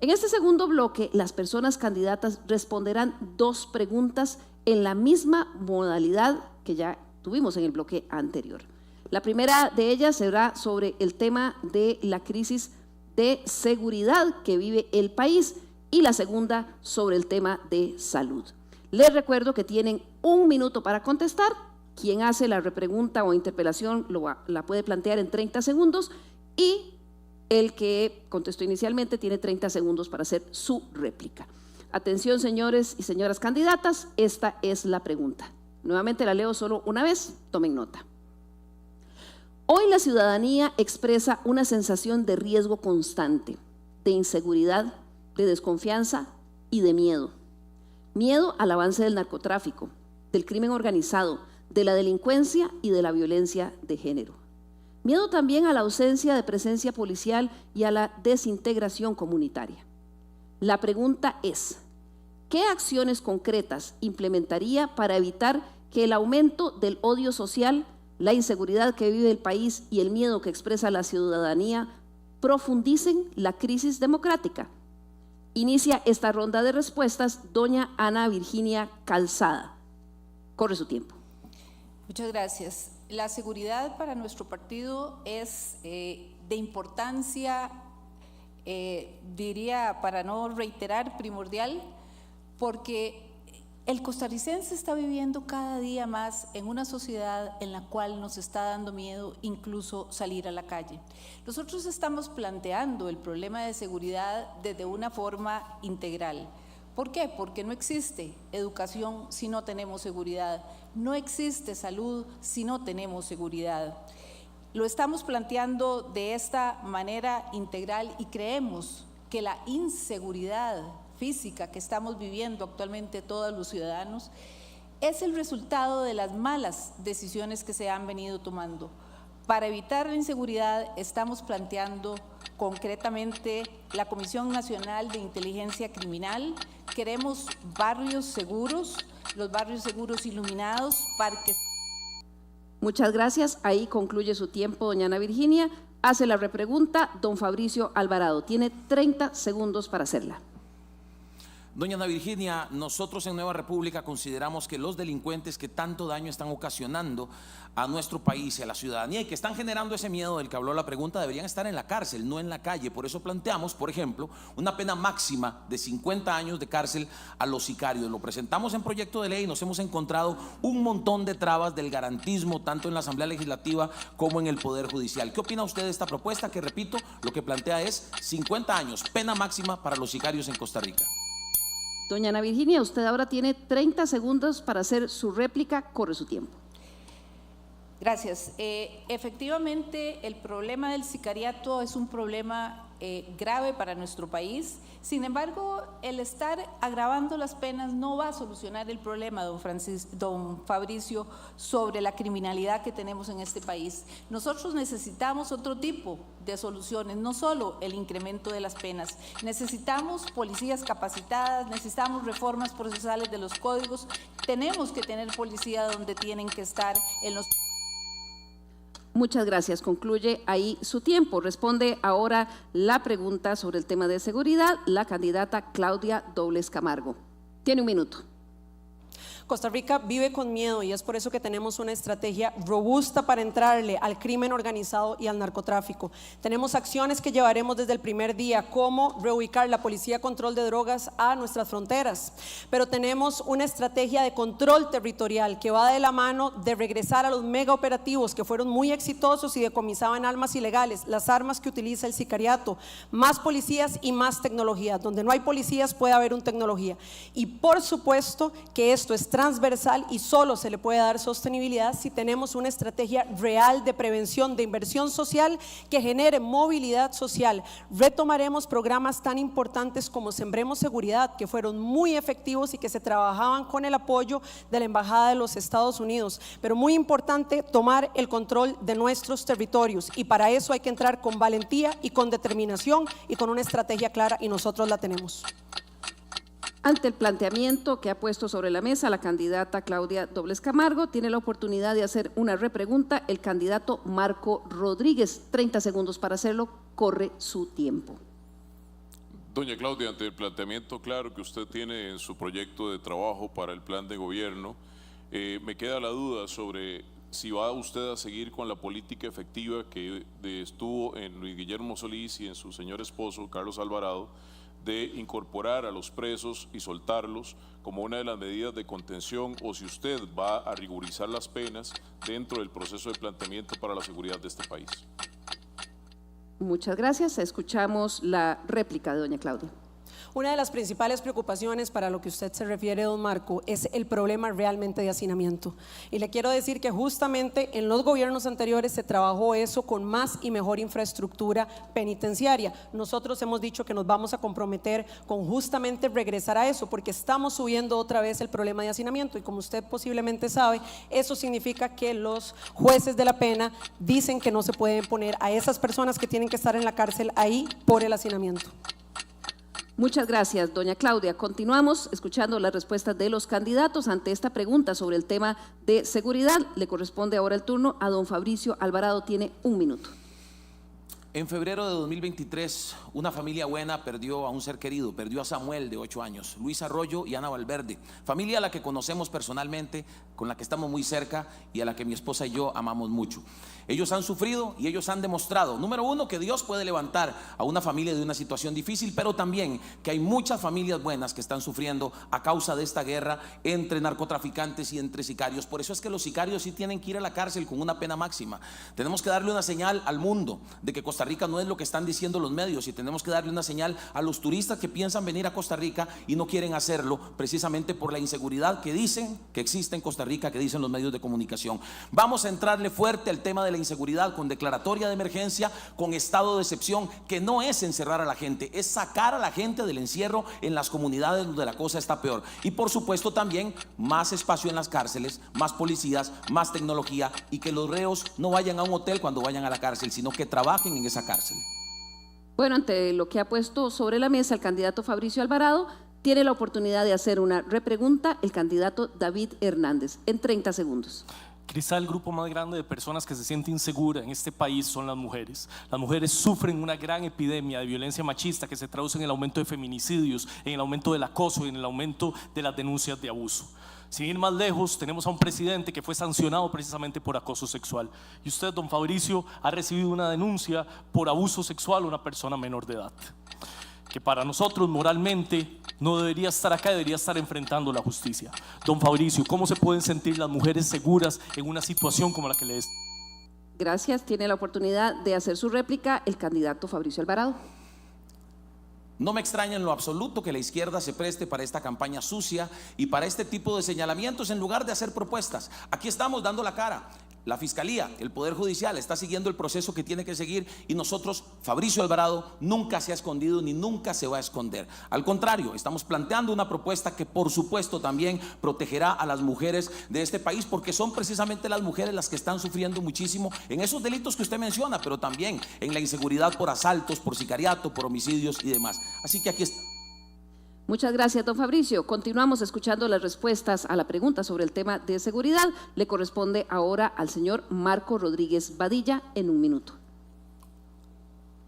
En este segundo bloque, las personas candidatas responderán 2 preguntas en la misma modalidad que ya tuvimos en el bloque anterior. La primera de ellas será sobre el tema de la crisis de seguridad que vive el país y la segunda sobre el tema de salud. Les recuerdo que tienen 1 minuto para contestar. Quien hace la repregunta o interpelación la puede plantear en 30 segundos y el que contestó inicialmente tiene 30 segundos para hacer su réplica. Atención, señores y señoras candidatas, esta es la pregunta. Nuevamente la leo solo una vez, tomen nota. Hoy la ciudadanía expresa una sensación de riesgo constante, de inseguridad, de desconfianza y de miedo. Miedo al avance del narcotráfico, del crimen organizado, de la delincuencia y de la violencia de género. Miedo también a la ausencia de presencia policial y a la desintegración comunitaria. La pregunta es, ¿qué acciones concretas implementaría para evitar que el aumento del odio social, la inseguridad que vive el país y el miedo que expresa la ciudadanía profundicen la crisis democrática? Inicia esta ronda de respuestas doña Ana Virginia Calzada. Corre su tiempo. Muchas gracias. La seguridad para nuestro partido es de importancia, diría, para no reiterar, primordial, porque el costarricense está viviendo cada día más en una sociedad en la cual nos está dando miedo incluso salir a la calle. Nosotros estamos planteando el problema de seguridad desde una forma integral. ¿Por qué? Porque no existe educación si no tenemos seguridad, no existe salud si no tenemos seguridad. Lo estamos planteando de esta manera integral y creemos que la inseguridad física que estamos viviendo actualmente todos los ciudadanos es el resultado de las malas decisiones que se han venido tomando. Para evitar la inseguridad estamos planteando concretamente la Comisión Nacional de Inteligencia Criminal. Queremos barrios seguros, los barrios seguros iluminados, parques. Muchas gracias. Ahí concluye su tiempo, doña Ana Virginia. Hace la repregunta don Fabricio Alvarado. Tiene 30 segundos para hacerla. Doña Ana Virginia, nosotros en Nueva República consideramos que los delincuentes que tanto daño están ocasionando a nuestro país y a la ciudadanía y que están generando ese miedo del que habló la pregunta deberían estar en la cárcel, no en la calle. Por eso planteamos, por ejemplo, una pena máxima de 50 años de cárcel a los sicarios. Lo presentamos en proyecto de ley y nos hemos encontrado un montón de trabas del garantismo tanto en la Asamblea Legislativa como en el Poder Judicial. ¿Qué opina usted de esta propuesta? Que repito, lo que plantea es 50 años, pena máxima para los sicarios en Costa Rica. Doña Ana Virginia, usted ahora tiene 30 segundos para hacer su réplica. Corre su tiempo. Gracias. Efectivamente, el problema del sicariato es un problema grave para nuestro país. Sin embargo, el estar agravando las penas no va a solucionar el problema, don Fabricio, sobre la criminalidad que tenemos en este país. Nosotros necesitamos otro tipo de soluciones, no solo el incremento de las penas. Necesitamos policías capacitadas, necesitamos reformas procesales de los códigos. Tenemos que tener policía donde tienen que estar en los... Muchas gracias. Concluye ahí su tiempo. Responde ahora la pregunta sobre el tema de seguridad la candidata Claudia Dobles Camargo. Tiene un minuto. Costa Rica vive con miedo y es por eso que tenemos una estrategia robusta para entrarle al crimen organizado y al narcotráfico. Tenemos acciones que llevaremos desde el primer día, como reubicar la Policía Control de Drogas a nuestras fronteras, pero tenemos una estrategia de control territorial que va de la mano de regresar a los megaoperativos que fueron muy exitosos y decomisaban armas ilegales, las armas que utiliza el sicariato, más policías y más tecnología. Donde no hay policías puede haber una tecnología. Y por supuesto que esto es transversal y solo se le puede dar sostenibilidad si tenemos una estrategia real de prevención, de inversión social que genere movilidad social. Retomaremos programas tan importantes como Sembremos Seguridad, que fueron muy efectivos y que se trabajaban con el apoyo de la Embajada de los Estados Unidos, pero muy importante tomar el control de nuestros territorios y para eso hay que entrar con valentía y con determinación y con una estrategia clara y nosotros la tenemos. Ante el planteamiento que ha puesto sobre la mesa la candidata Claudia Dobles Camargo, tiene la oportunidad de hacer una repregunta el candidato Marco Rodríguez. 30 segundos para hacerlo, corre su tiempo. Doña Claudia, ante el planteamiento claro que usted tiene en su proyecto de trabajo para el plan de gobierno, me queda la duda sobre si va usted a seguir con la política efectiva que estuvo en Luis Guillermo Solís y en su señor esposo Carlos Alvarado, de incorporar a los presos y soltarlos como una de las medidas de contención, o si usted va a rigorizar las penas dentro del proceso de planteamiento para la seguridad de este país. Muchas gracias. Escuchamos la réplica de doña Claudia. Una de las principales preocupaciones para lo que usted se refiere, don Marco, es el problema realmente de hacinamiento. Y le quiero decir que justamente en los gobiernos anteriores se trabajó eso con más y mejor infraestructura penitenciaria. Nosotros hemos dicho que nos vamos a comprometer con justamente regresar a eso, porque estamos subiendo otra vez el problema de hacinamiento. Y como usted posiblemente sabe, eso significa que los jueces de la pena dicen que no se pueden poner a esas personas que tienen que estar en la cárcel ahí por el hacinamiento. Muchas gracias, doña Claudia. Continuamos escuchando las respuestas de los candidatos ante esta pregunta sobre el tema de seguridad. Le corresponde ahora el turno a don Fabricio Alvarado. Tiene 1 minuto. En febrero de 2023, una familia buena perdió a un ser querido, perdió a Samuel de 8 años, Luis Arroyo y Ana Valverde, familia a la que conocemos personalmente, con la que estamos muy cerca y a la que mi esposa y yo amamos mucho. Ellos han sufrido y ellos han demostrado, número uno, que Dios puede levantar a una familia de una situación difícil, pero también que hay muchas familias buenas que están sufriendo a causa de esta guerra entre narcotraficantes y entre sicarios. Por eso es que los sicarios sí tienen que ir a la cárcel con una pena máxima. Tenemos que darle una señal al mundo de que Costa Rica no es lo que están diciendo los medios, y tenemos que darle una señal a los turistas que piensan venir a Costa Rica y no quieren hacerlo precisamente por la inseguridad que dicen que existe en Costa Rica, que dicen los medios de comunicación. Vamos a entrarle fuerte al tema de la inseguridad con declaratoria de emergencia, con estado de excepción, que no es encerrar a la gente, es sacar a la gente del encierro en las comunidades donde la cosa está peor. Y por supuesto también más espacio en las cárceles, más policías, más tecnología, y que los reos no vayan a un hotel cuando vayan a la cárcel, sino que trabajen en esa cárcel. Bueno, ante lo que ha puesto sobre la mesa el candidato Fabricio Alvarado, tiene la oportunidad de hacer una repregunta el candidato David Hernández en 30 segundos. Quizá el grupo más grande de personas que se siente insegura en este país son las mujeres. Las mujeres sufren una gran epidemia de violencia machista que se traduce en el aumento de feminicidios, en el aumento del acoso y en el aumento de las denuncias de abuso. Sin ir más lejos, tenemos a un presidente que fue sancionado precisamente por acoso sexual. Y usted, don Fabricio, ha recibido una denuncia por abuso sexual a una persona menor de edad, que para nosotros moralmente no debería estar acá, debería estar enfrentando la justicia. Don Fabricio, ¿cómo se pueden sentir las mujeres seguras en una situación como la que le es? Gracias. Tiene la oportunidad de hacer su réplica el candidato Fabricio Alvarado. No me extraña en lo absoluto que la izquierda se preste para esta campaña sucia y para este tipo de señalamientos en lugar de hacer propuestas. Aquí estamos dando la cara. La Fiscalía, el Poder Judicial está siguiendo el proceso que tiene que seguir, y nosotros, Fabricio Alvarado, nunca se ha escondido ni nunca se va a esconder. Al contrario, estamos planteando una propuesta que por supuesto también protegerá a las mujeres de este país, porque son precisamente las mujeres las que están sufriendo muchísimo en esos delitos que usted menciona, pero también en la inseguridad por asaltos, por sicariato, por homicidios y demás. Así que aquí está. Muchas gracias, don Fabricio. Continuamos escuchando las respuestas a la pregunta sobre el tema de seguridad. Le corresponde ahora al señor Marco Rodríguez Badilla en 1 minuto.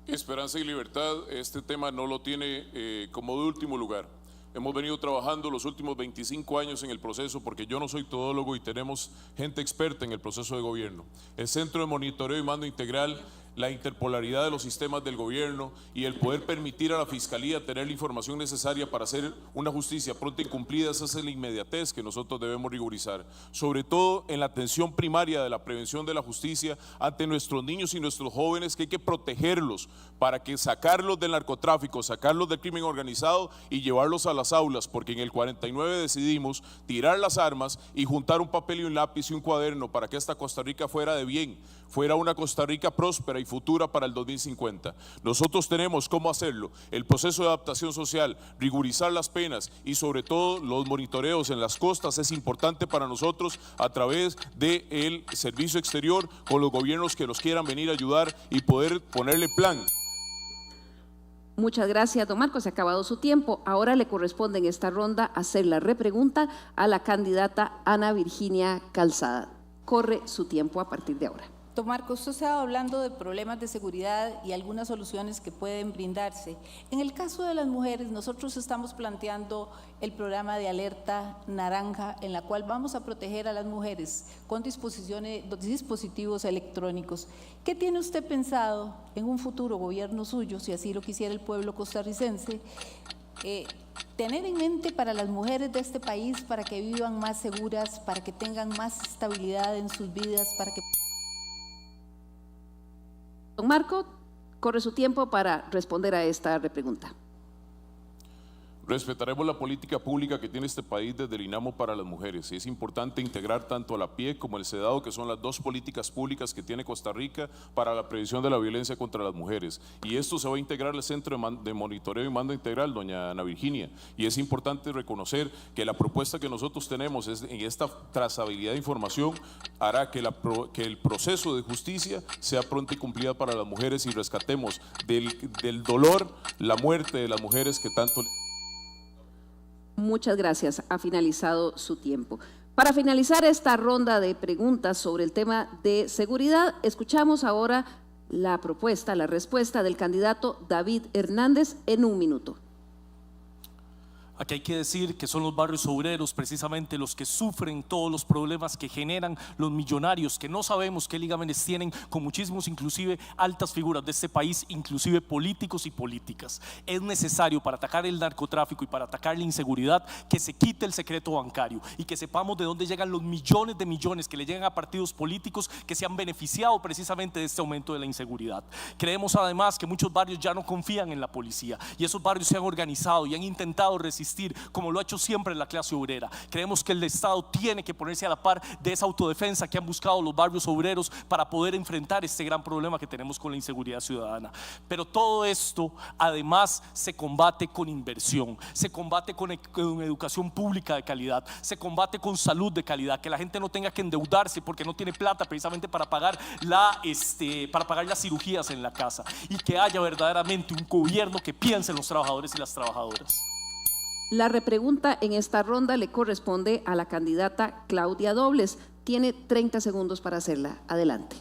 Esperanza y libertad, este tema no lo tiene como de último lugar. Hemos venido trabajando los últimos 25 años en el proceso, porque yo no soy todólogo y tenemos gente experta en el proceso de gobierno. El Centro de Monitoreo y Mando Integral, la interpolaridad de los sistemas del gobierno y el poder permitir a la Fiscalía tener la información necesaria para hacer una justicia pronta y cumplida, esa es la inmediatez que nosotros debemos rigorizar, sobre todo en la atención primaria de la prevención de la justicia ante nuestros niños y nuestros jóvenes, que hay que protegerlos para que sacarlos del narcotráfico, sacarlos del crimen organizado y llevarlos a las aulas, porque en el 49 decidimos tirar las armas y juntar un papel y un lápiz y un cuaderno para que esta Costa Rica fuera de bien, fuera una Costa Rica próspera y futura para el 2050. Nosotros tenemos cómo hacerlo: el proceso de adaptación social, rigorizar las penas y sobre todo los monitoreos en las costas es importante para nosotros, a través del servicio exterior, con los gobiernos que nos quieran venir a ayudar y poder ponerle plan. Muchas gracias, don Marcos. Se ha acabado su tiempo. Ahora le corresponde en esta ronda hacer la repregunta a la candidata Ana Virginia Calzada. Corre su tiempo a partir de ahora. Don Marcos, usted estaba hablando de problemas de seguridad y algunas soluciones que pueden brindarse. En el caso de las mujeres, nosotros estamos planteando el programa de alerta naranja, en la cual vamos a proteger a las mujeres con dispositivos electrónicos. ¿Qué tiene usted pensado en un futuro gobierno suyo, si así lo quisiera el pueblo costarricense, tener en mente para las mujeres de este país, para que vivan más seguras, para que tengan más estabilidad en sus vidas, para que... Don Marco, corre su tiempo para responder a esta repregunta. Respetaremos la política pública que tiene este país desde el INAMO para las mujeres. Y es importante integrar tanto a la PIE como el CEDAW, que son las dos políticas públicas que tiene Costa Rica para la prevención de la violencia contra las mujeres. Y esto se va a integrar al Centro de Monitoreo y Mando Integral, doña Ana Virginia. Y es importante reconocer que la propuesta que nosotros tenemos es, en esta trazabilidad de información, hará que el proceso de justicia sea pronta y cumplida para las mujeres y rescatemos del dolor la muerte de las mujeres que tanto... Muchas gracias. Ha finalizado su tiempo. Para finalizar esta ronda de preguntas sobre el tema de seguridad, escuchamos ahora la respuesta del candidato David Hernández en 1 minuto. Aquí hay que decir que son los barrios obreros precisamente los que sufren todos los problemas que generan los millonarios, que no sabemos qué ligámenes tienen con muchísimos, inclusive altas figuras de este país, inclusive políticos y políticas. Es necesario para atacar el narcotráfico y para atacar la inseguridad que se quite el secreto bancario y que sepamos de dónde llegan los millones de millones que le llegan a partidos políticos que se han beneficiado precisamente de este aumento de la inseguridad. Creemos además que muchos barrios ya no confían en la policía y esos barrios se han organizado y han intentado resistir como lo ha hecho siempre la clase obrera. Creemos que el Estado tiene que ponerse a la par de esa autodefensa que han buscado los barrios obreros para poder enfrentar este gran problema que tenemos con la inseguridad ciudadana. Pero todo esto además se combate con inversión, se combate con educación pública de calidad, se combate con salud de calidad, que la gente no tenga que endeudarse porque no tiene plata precisamente para pagar las cirugías en la casa, y que haya verdaderamente un gobierno que piense en los trabajadores y las trabajadoras. La repregunta en esta ronda le corresponde a la candidata Claudia Dobles. Tiene 30 segundos para hacerla. Adelante.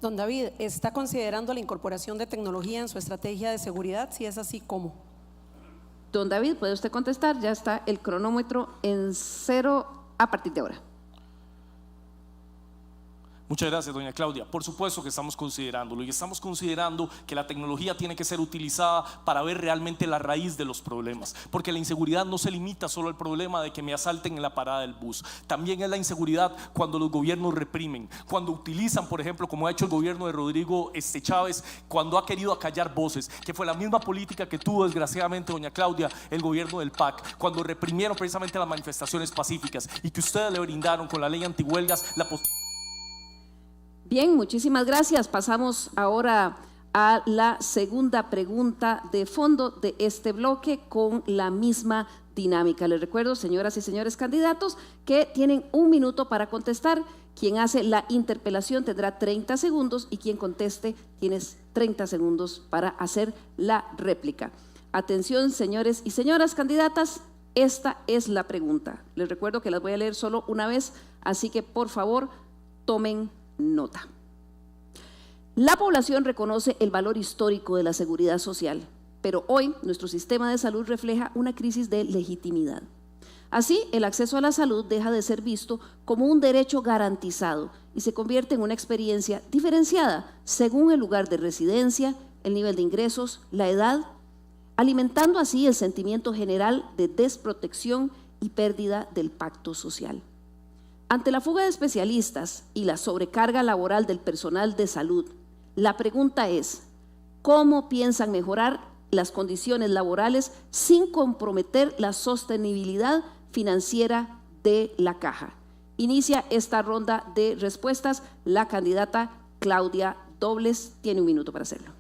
Don David, ¿está considerando la incorporación de tecnología en su estrategia de seguridad? Si es así, ¿cómo? Don David, puede usted contestar. Ya está el cronómetro en 0 a partir de ahora. Muchas gracias, doña Claudia. Por supuesto que estamos considerándolo, y estamos considerando que la tecnología tiene que ser utilizada para ver realmente la raíz de los problemas, porque la inseguridad no se limita solo al problema de que me asalten en la parada del bus. También es la inseguridad cuando los gobiernos reprimen, cuando utilizan, por ejemplo, como ha hecho el gobierno de Rodrigo Chávez, cuando ha querido acallar voces, que fue la misma política que tuvo desgraciadamente, doña Claudia, el gobierno del PAC, cuando reprimieron precisamente las manifestaciones pacíficas y que ustedes le brindaron con la ley antihuelgas la posibilidad. Bien, muchísimas gracias. Pasamos ahora a la segunda pregunta de fondo de este bloque con la misma dinámica. Les recuerdo, señoras y señores candidatos, que tienen 1 minuto para contestar. Quien hace la interpelación tendrá 30 segundos y quien conteste tienes 30 segundos para hacer la réplica. Atención, señores y señoras candidatas, esta es la pregunta. Les recuerdo que las voy a leer solo una vez, así que por favor tomen nota. La población reconoce el valor histórico de la seguridad social, pero hoy nuestro sistema de salud refleja una crisis de legitimidad. Así, el acceso a la salud deja de ser visto como un derecho garantizado y se convierte en una experiencia diferenciada según el lugar de residencia, el nivel de ingresos, la edad, alimentando así el sentimiento general de desprotección y pérdida del pacto social. Ante la fuga de especialistas y la sobrecarga laboral del personal de salud, la pregunta es, ¿cómo piensan mejorar las condiciones laborales sin comprometer la sostenibilidad financiera de la caja? Inicia esta ronda de respuestas la candidata Claudia Dobles. Tiene 1 minuto para hacerlo.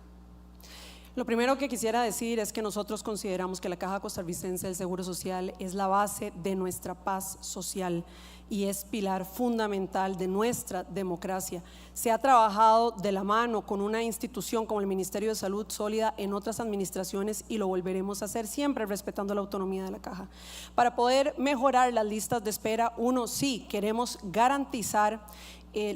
Lo primero que quisiera decir es que nosotros consideramos que la Caja Costarricense del Seguro Social es la base de nuestra paz social y es pilar fundamental de nuestra democracia. Se ha trabajado de la mano con una institución como el Ministerio de Salud sólida en otras administraciones y lo volveremos a hacer siempre respetando la autonomía de la Caja. Para poder mejorar las listas de espera, sí queremos garantizar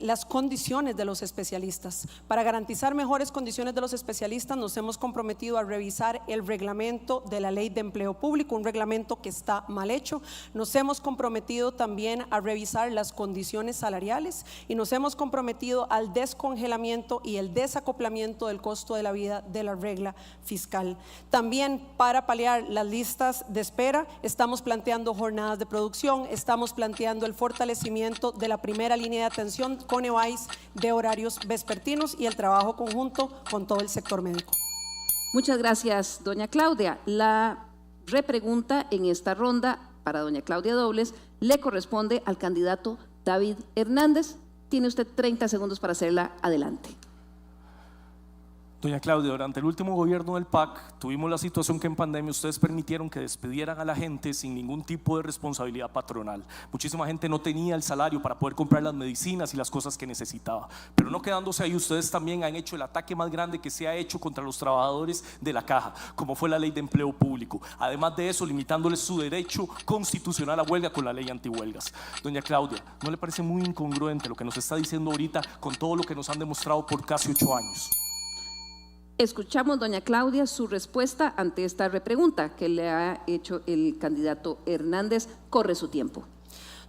las condiciones de los especialistas. Para garantizar mejores condiciones de los especialistas nos hemos comprometido a revisar el reglamento de la Ley de Empleo Público, un reglamento que está mal hecho. Nos hemos comprometido también a revisar las condiciones salariales y nos hemos comprometido al descongelamiento y el desacoplamiento del costo de la vida de la regla fiscal. También para paliar las listas de espera estamos planteando jornadas de producción, estamos planteando el fortalecimiento de la primera línea de atención con EVAIS de horarios vespertinos y el trabajo conjunto con todo el sector médico. Muchas gracias, doña Claudia. La repregunta en esta ronda para doña Claudia Dobles le corresponde al candidato David Hernández. Tiene usted 30 segundos para hacerla. Adelante. Doña Claudia, durante el último gobierno del PAC tuvimos la situación que en pandemia ustedes permitieron que despidieran a la gente sin ningún tipo de responsabilidad patronal. Muchísima gente no tenía el salario para poder comprar las medicinas y las cosas que necesitaba. Pero no quedándose ahí, ustedes también han hecho el ataque más grande que se ha hecho contra los trabajadores de la Caja, como fue la Ley de Empleo Público. Además de eso, limitándoles su derecho constitucional a huelga con la ley antihuelgas. Doña Claudia, ¿no le parece muy incongruente lo que nos está diciendo ahorita con todo lo que nos han demostrado por casi 8 años? Escuchamos, doña Claudia, su respuesta ante esta repregunta que le ha hecho el candidato Hernández. Corre su tiempo.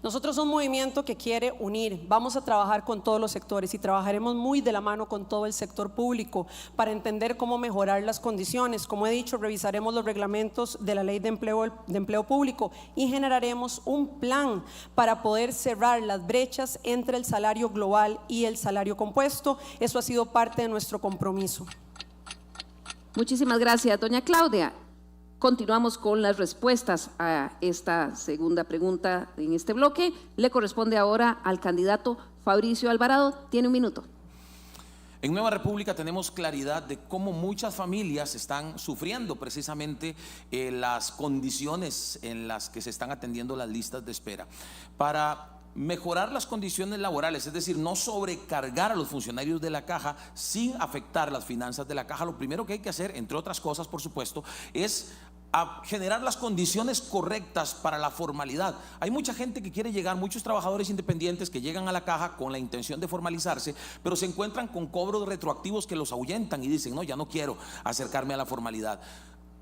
Nosotros somos un movimiento que quiere unir. Vamos a trabajar con todos los sectores y trabajaremos muy de la mano con todo el sector público para entender cómo mejorar las condiciones. Como he dicho, revisaremos los reglamentos de la Ley de Empleo Público y generaremos un plan para poder cerrar las brechas entre el salario global y el salario compuesto. Eso ha sido parte de nuestro compromiso. Muchísimas gracias, doña Claudia. Continuamos con las respuestas a esta segunda pregunta en este bloque. Le corresponde ahora al candidato Fabricio Alvarado. Tiene un minuto. En Nueva República tenemos claridad de cómo muchas familias están sufriendo precisamente las condiciones en las que se están atendiendo las listas de espera. Para mejorar las condiciones laborales, es decir, no sobrecargar a los funcionarios de la Caja sin afectar las finanzas de la Caja, lo primero que hay que hacer, entre otras cosas, por supuesto, es generar las condiciones correctas para la formalidad. Hay mucha gente que quiere llegar, muchos trabajadores independientes que llegan a la Caja con la intención de formalizarse, pero se encuentran con cobros retroactivos que los ahuyentan y dicen, no, ya no quiero acercarme a la formalidad.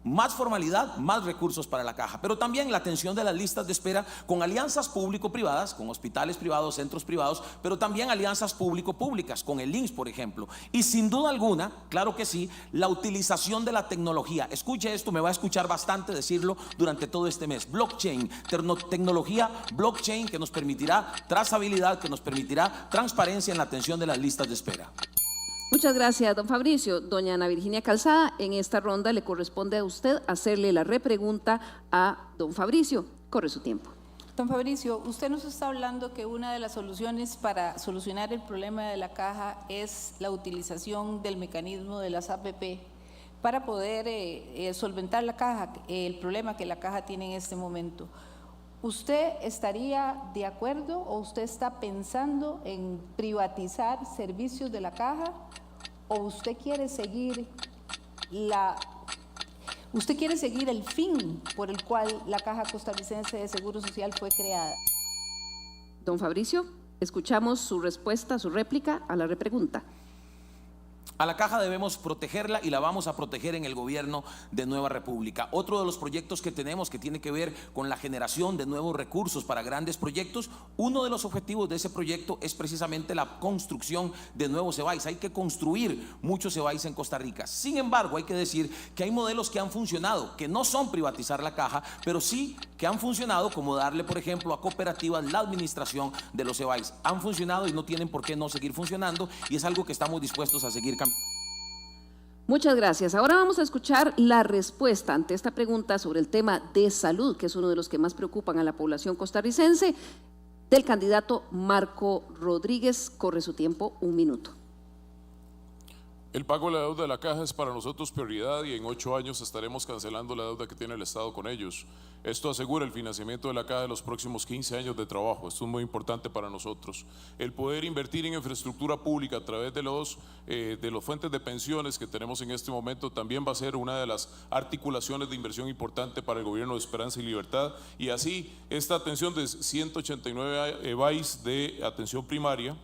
Más formalidad, más recursos para la Caja, pero también la atención de las listas de espera con alianzas público-privadas, con hospitales privados, centros privados, pero también alianzas público-públicas, con el INSS, por ejemplo. Y sin duda alguna, claro que sí, la utilización de la tecnología. Escuche esto, me va a escuchar bastante decirlo durante todo este mes. Blockchain, tecnología blockchain que nos permitirá trazabilidad, que nos permitirá transparencia en la atención de las listas de espera. Muchas gracias, don Fabricio. Doña Ana Virginia Calzada, en esta ronda le corresponde a usted hacerle la repregunta a don Fabricio. Corre su tiempo. Don Fabricio, usted nos está hablando que una de las soluciones para solucionar el problema de la Caja es la utilización del mecanismo de las APP para poder solventar la Caja, el problema que la Caja tiene en este momento. ¿Usted estaría de acuerdo o usted está pensando en privatizar servicios de la Caja o usted quiere seguir el fin por el cual la Caja Costarricense de Seguro Social fue creada? Don Fabricio, escuchamos su respuesta, su réplica a la repregunta. A la Caja debemos protegerla y la vamos a proteger en el gobierno de Nueva República. Otro de los proyectos que tenemos que tiene que ver con la generación de nuevos recursos para grandes proyectos, uno de los objetivos de ese proyecto es precisamente la construcción de nuevos CEBAIS. Hay que construir muchos CEBAIS en Costa Rica. Sin embargo, hay que decir que hay modelos que han funcionado, que no son privatizar la Caja, pero sí que han funcionado, como darle, por ejemplo, a cooperativas la administración de los CEBAIS. Han funcionado y no tienen por qué no seguir funcionando y es algo que estamos dispuestos a seguir cambiando. Muchas gracias. Ahora vamos a escuchar la respuesta ante esta pregunta sobre el tema de salud, que es uno de los que más preocupan a la población costarricense, del candidato Marco Rodríguez. Corre su tiempo, 1 minuto. El pago de la deuda de la Caja es para nosotros prioridad y en 8 años estaremos cancelando la deuda que tiene el Estado con ellos. Esto asegura el financiamiento de la Caja de los próximos 15 años de trabajo. Esto es muy importante para nosotros. El poder invertir en infraestructura pública a través de las fuentes de pensiones que tenemos en este momento también va a ser una de las articulaciones de inversión importante para el gobierno de Esperanza y Libertad. Y así, esta atención de 189 EBAIS de atención primaria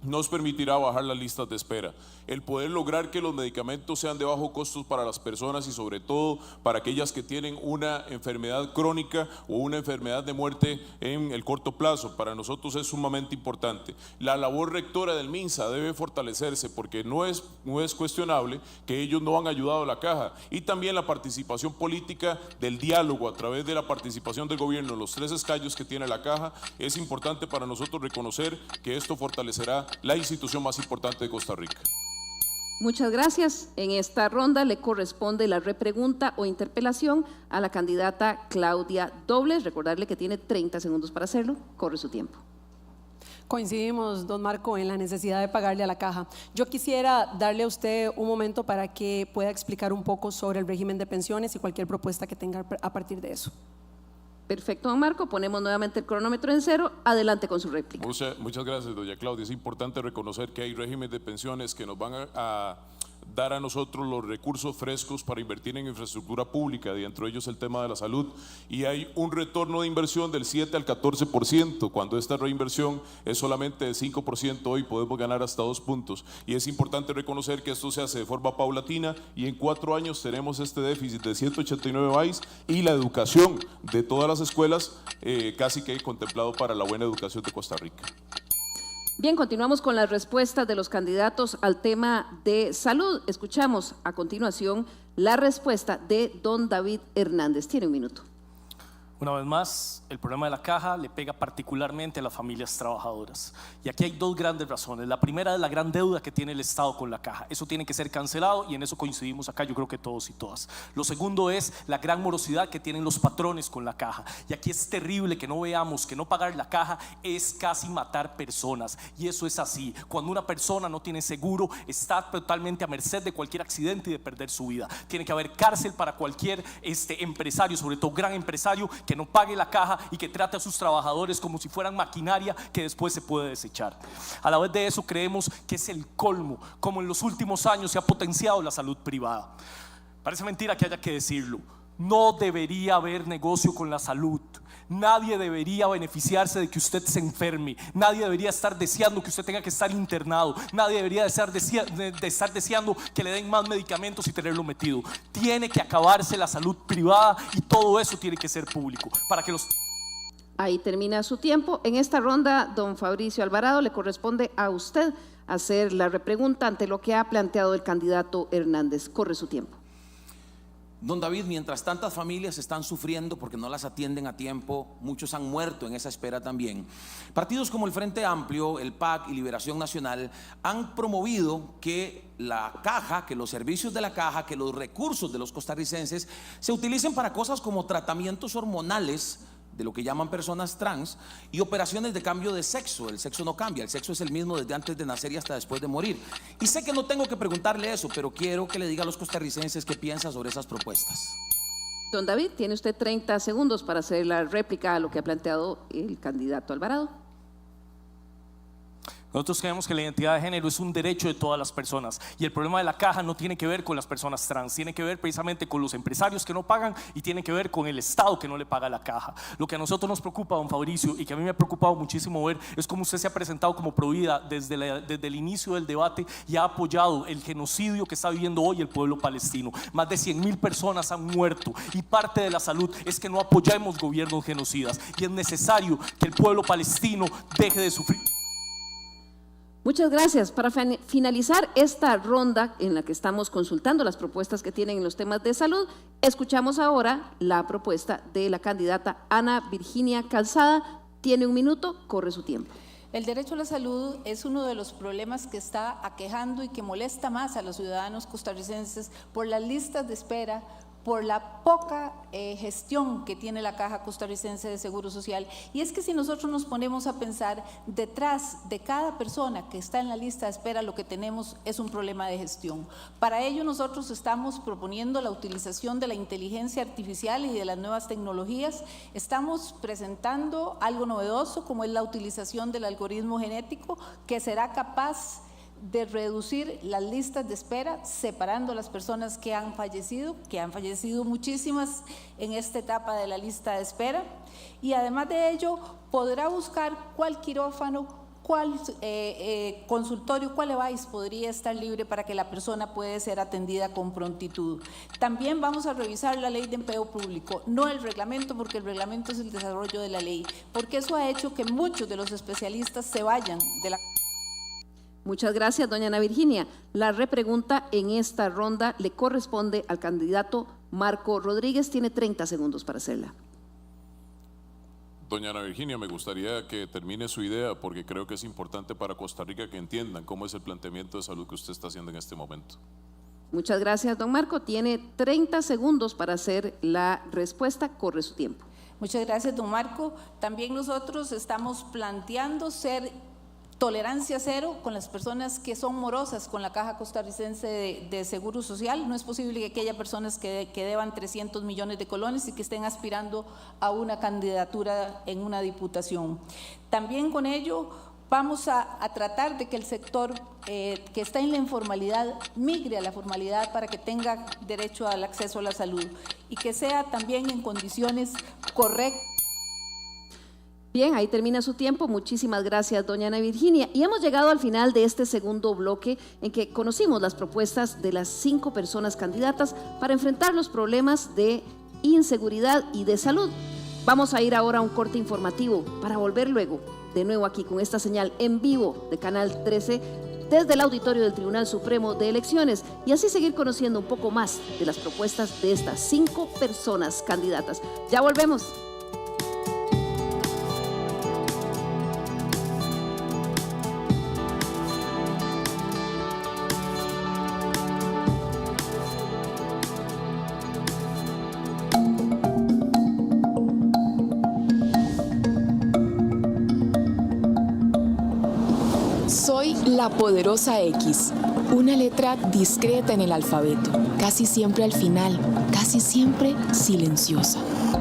nos permitirá bajar las listas de espera. El poder lograr que los medicamentos sean de bajo costo para las personas y sobre todo para aquellas que tienen una enfermedad crónica o una enfermedad de muerte en el corto plazo, para nosotros es sumamente importante. La labor rectora del MINSA debe fortalecerse porque no es cuestionable que ellos no han ayudado a la Caja, y también la participación política del diálogo a través de la participación del gobierno en los 3 escaños que tiene la Caja. Es importante para nosotros reconocer que esto fortalecerá la institución más importante de Costa Rica. Muchas gracias. En esta ronda le corresponde la repregunta o interpelación a la candidata Claudia Dobles. Recordarle que tiene 30 segundos para hacerlo. Corre su tiempo. Coincidimos, don Marco, en la necesidad de pagarle a la caja. Yo quisiera darle a usted un momento para que pueda explicar un poco sobre el régimen de pensiones y cualquier propuesta que tenga a partir de eso. Perfecto, don Marco. Ponemos nuevamente el cronómetro en cero. Adelante con su réplica. Muchas gracias, doña Claudia. Es importante reconocer que hay regímenes de pensiones que nos van a dar a nosotros los recursos frescos para invertir en infraestructura pública, dentro de ellos el tema de la salud, y hay un retorno de inversión del 7 al 14%, cuando esta reinversión es solamente del 5%, hoy podemos ganar hasta 2 puntos, y es importante reconocer que esto se hace de forma paulatina, y en 4 años tenemos este déficit de 189 BAIS, y la educación de todas las escuelas casi que contemplado para la buena educación de Costa Rica. Bien, continuamos con las respuestas de los candidatos al tema de salud. Escuchamos a continuación la respuesta de don David Hernández. Tiene un minuto. Una vez más, el problema de la caja le pega particularmente a las familias trabajadoras. Y aquí hay dos grandes razones. La primera es la gran deuda que tiene el Estado con la caja. Eso tiene que ser cancelado y en eso coincidimos acá, yo creo que todos y todas. Lo segundo es la gran morosidad que tienen los patrones con la caja. Y aquí es terrible que no veamos que no pagar la caja es casi matar personas. Y eso es así. Cuando una persona no tiene seguro, está totalmente a merced de cualquier accidente y de perder su vida. Tiene que haber cárcel para cualquier empresario, sobre todo gran empresario, que no pague la caja y que trate a sus trabajadores como si fueran maquinaria que después se puede desechar. A la vez de eso creemos que es el colmo, como en los últimos años se ha potenciado la salud privada. Parece mentira que haya que decirlo. No debería haber negocio con la salud. Nadie debería beneficiarse de que usted se enferme. Nadie debería estar deseando que usted tenga que estar internado. Nadie debería estar deseando que le den más medicamentos y tenerlo metido. Tiene que acabarse la salud privada y todo eso tiene que ser público para que los... Ahí termina su tiempo. En esta ronda, don Fabricio Alvarado, le corresponde a usted hacer la repregunta ante lo que ha planteado el candidato Hernández. Corre su tiempo. Don David, mientras tantas familias están sufriendo porque no las atienden a tiempo, muchos han muerto en esa espera también. Partidos como el Frente Amplio, el PAC y Liberación Nacional han promovido que la caja, que los servicios de la caja, que los recursos de los costarricenses se utilicen para cosas como tratamientos hormonales de lo que llaman personas trans y operaciones de cambio de sexo. El sexo no cambia, el sexo es el mismo desde antes de nacer y hasta después de morir. Y sé que no tengo que preguntarle eso, pero quiero que le diga a los costarricenses qué piensa sobre esas propuestas. Don David, tiene usted 30 segundos para hacer la réplica a lo que ha planteado el candidato Alvarado. Nosotros creemos que la identidad de género es un derecho de todas las personas y el problema de la caja no tiene que ver con las personas trans, tiene que ver precisamente con los empresarios que no pagan y tiene que ver con el Estado que no le paga la caja. Lo que a nosotros nos preocupa, don Fabricio, y que a mí me ha preocupado muchísimo ver, es cómo usted se ha presentado como provida desde el inicio del debate y ha apoyado el genocidio que está viviendo hoy el pueblo palestino. Más de 100.000 personas han muerto y parte de la salud es que no apoyemos gobiernos genocidas y es necesario que el pueblo palestino deje de sufrir. Muchas gracias. Para finalizar esta ronda en la que estamos consultando las propuestas que tienen en los temas de salud, escuchamos ahora la propuesta de la candidata Ana Virginia Calzada. Tiene un minuto, corre su tiempo. El derecho a la salud es uno de los problemas que está aquejando y que molesta más a los ciudadanos costarricenses por las listas de espera, por la poca gestión que tiene la Caja Costarricense de Seguro Social. Y es que si nosotros nos ponemos a pensar, detrás de cada persona que está en la lista de espera, lo que tenemos es un problema de gestión. Para ello nosotros estamos proponiendo la utilización de la inteligencia artificial y de las nuevas tecnologías. Estamos presentando algo novedoso como es la utilización del algoritmo genético que será capaz de reducir las listas de espera, separando a las personas que han fallecido muchísimas en esta etapa de la lista de espera, y además de ello podrá buscar cuál quirófano, cuál consultorio, cuál EVAIS podría estar libre para que la persona pueda ser atendida con prontitud. También vamos a revisar la ley de empleo público, no el reglamento, porque el reglamento es el desarrollo de la ley, porque eso ha hecho que muchos de los especialistas se vayan de la... Muchas gracias, doña Ana Virginia. La repregunta en esta ronda le corresponde al candidato Marco Rodríguez. Tiene 30 segundos para hacerla. Doña Ana Virginia, me gustaría que termine su idea porque creo que es importante para Costa Rica que entiendan cómo es el planteamiento de salud que usted está haciendo en este momento. Muchas gracias, don Marco. Tiene 30 segundos para hacer la respuesta. Corre su tiempo. Muchas gracias, don Marco. También nosotros estamos planteando ser tolerancia cero con las personas que son morosas con la Caja Costarricense de Seguro Social. No es posible que aquellas personas que deban 300 millones de colones y que estén aspirando a una candidatura en una diputación. También con ello vamos a tratar de que el sector que está en la informalidad migre a la formalidad para que tenga derecho al acceso a la salud y que sea también en condiciones correctas. Bien, ahí termina su tiempo. Muchísimas gracias, doña Ana Virginia. Y hemos llegado al final de este segundo bloque en que conocimos las propuestas de las 5 personas candidatas para enfrentar los problemas de inseguridad y de salud. Vamos a ir ahora a un corte informativo para volver luego de nuevo aquí con esta señal en vivo de Canal 13 desde el auditorio del Tribunal Supremo de Elecciones y así seguir conociendo un poco más de las propuestas de estas 5 personas candidatas. Ya volvemos. Soy la poderosa X, una letra discreta en el alfabeto, casi siempre al final, casi siempre silenciosa.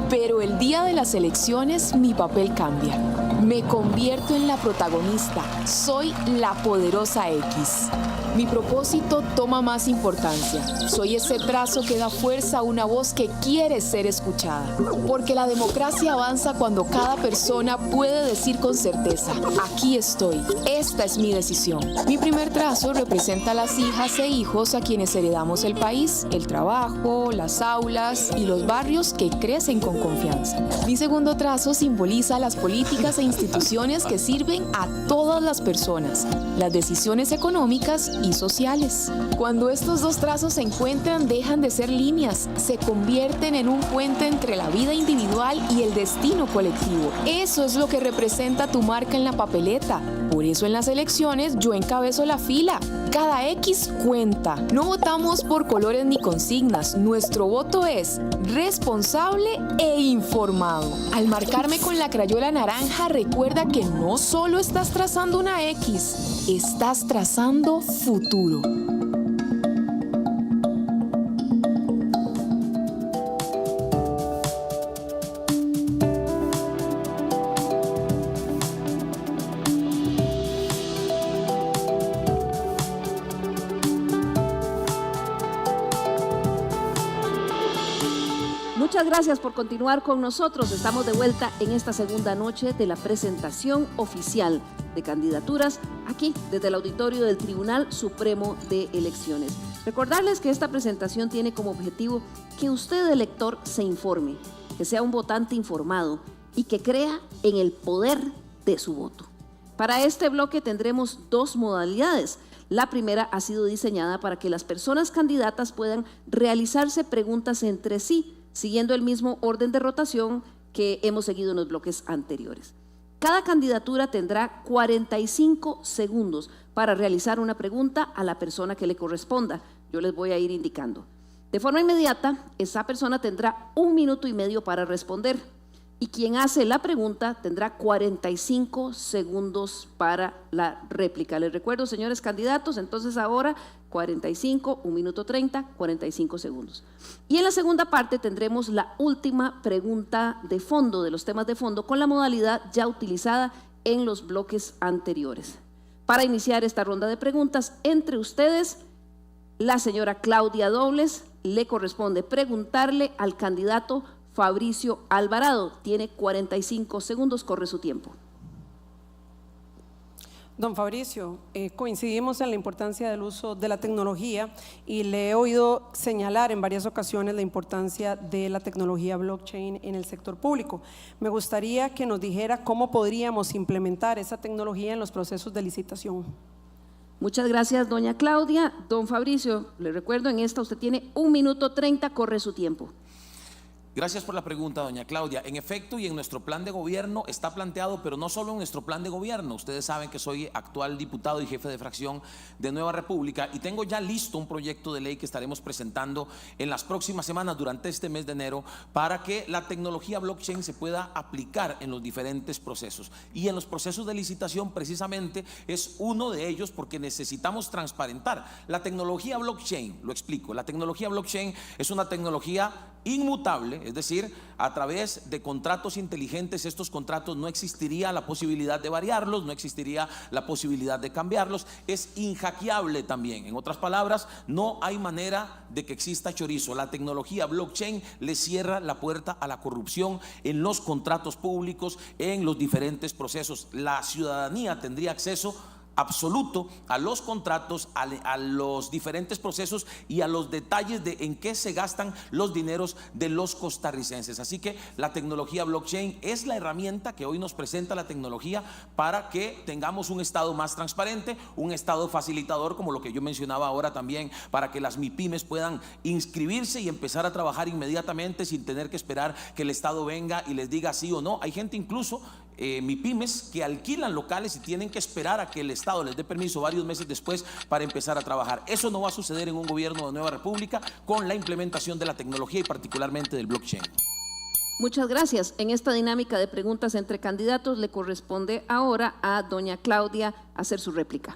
Pero el día de las elecciones mi papel cambia. Me convierto en la protagonista. Soy la poderosa X. Mi propósito toma más importancia. Soy ese trazo que da fuerza a una voz que quiere ser escuchada. Porque la democracia avanza cuando cada persona puede decir con certeza: aquí estoy, esta es mi decisión. Mi primer trazo representa a las hijas e hijos a quienes heredamos el país, el trabajo, las aulas y los barrios que crecen con confianza. Mi segundo trazo simboliza las políticas e instituciones que sirven a todas las personas, las decisiones económicas y sociales. Cuando estos dos trazos se encuentran, dejan de ser líneas, se convierten en un puente entre la vida individual y el destino colectivo. Eso es lo que representa tu marca en la papeleta. Por eso en las elecciones yo encabezo la fila. Cada X cuenta. No votamos por colores ni consignas. Nuestro voto es responsable e informado. Al marcarme con la crayola naranja, recuerda que no solo estás trazando una X, estás trazando futuro. Muchas gracias por continuar con nosotros. Estamos de vuelta en esta segunda noche de la presentación oficial de candidaturas aquí desde el auditorio del Tribunal Supremo de Elecciones. Recordarles que esta presentación tiene como objetivo que usted, elector, se informe, que sea un votante informado y que crea en el poder de su voto. Para este bloque tendremos 2 modalidades. La primera ha sido diseñada para que las personas candidatas puedan realizarse preguntas entre sí, siguiendo el mismo orden de rotación que hemos seguido en los bloques anteriores. Cada candidatura tendrá 45 segundos para realizar una pregunta a la persona que le corresponda. Yo les voy a ir indicando. De forma inmediata, esa persona tendrá 1 minuto y medio para responder y quien hace la pregunta tendrá 45 segundos para la réplica. Les recuerdo, señores candidatos, entonces ahora 45, 1 minuto 30, 45 segundos. Y en la segunda parte tendremos la última pregunta de fondo, de los temas de fondo, con la modalidad ya utilizada en los bloques anteriores. Para iniciar esta ronda de preguntas entre ustedes, la señora Claudia Dobles le corresponde preguntarle al candidato Fabricio Alvarado. Tiene 45 segundos, corre su tiempo. Don Fabricio, coincidimos en la importancia del uso de la tecnología y le he oído señalar en varias ocasiones la importancia de la tecnología blockchain en el sector público. Me gustaría que nos dijera cómo podríamos implementar esa tecnología en los procesos de licitación. Muchas gracias, doña Claudia. Don Fabricio, le recuerdo, en esta usted tiene 1 minuto 30, corre su tiempo. Gracias por la pregunta, doña Claudia. En efecto, y en nuestro plan de gobierno está planteado, pero no solo en nuestro plan de gobierno. Ustedes saben que soy actual diputado y jefe de fracción de Nueva República y tengo ya listo un proyecto de ley que estaremos presentando en las próximas semanas durante este mes de enero para que la tecnología blockchain se pueda aplicar en los diferentes procesos. Y en los procesos de licitación precisamente es uno de ellos porque necesitamos transparentar. La tecnología blockchain, lo explico, la tecnología blockchain es una tecnología inmutable, es decir, a través de contratos inteligentes, estos contratos no existiría la posibilidad de variarlos, no existiría la posibilidad de cambiarlos, es inhackeable también. En otras palabras, no hay manera de que exista chorizo. La tecnología blockchain le cierra la puerta a la corrupción en los contratos públicos, en los diferentes procesos. La ciudadanía tendría acceso absoluto a los contratos, a los diferentes procesos y a los detalles de en qué se gastan los dineros de los costarricenses. Así que la tecnología blockchain es la herramienta que hoy nos presenta la tecnología para que tengamos un Estado más transparente, un Estado facilitador, como lo que yo mencionaba ahora también, para que las MIPYMES puedan inscribirse y empezar a trabajar inmediatamente sin tener que esperar que el Estado venga y les diga sí o no. Hay gente incluso MIPYMES que alquilan locales y tienen que esperar a que el Estado les dé permiso varios meses después para empezar a trabajar. Eso no va a suceder en un gobierno de Nueva República con la implementación de la tecnología y particularmente del blockchain. Muchas gracias. En esta dinámica de preguntas entre candidatos le corresponde ahora a doña Claudia hacer su réplica.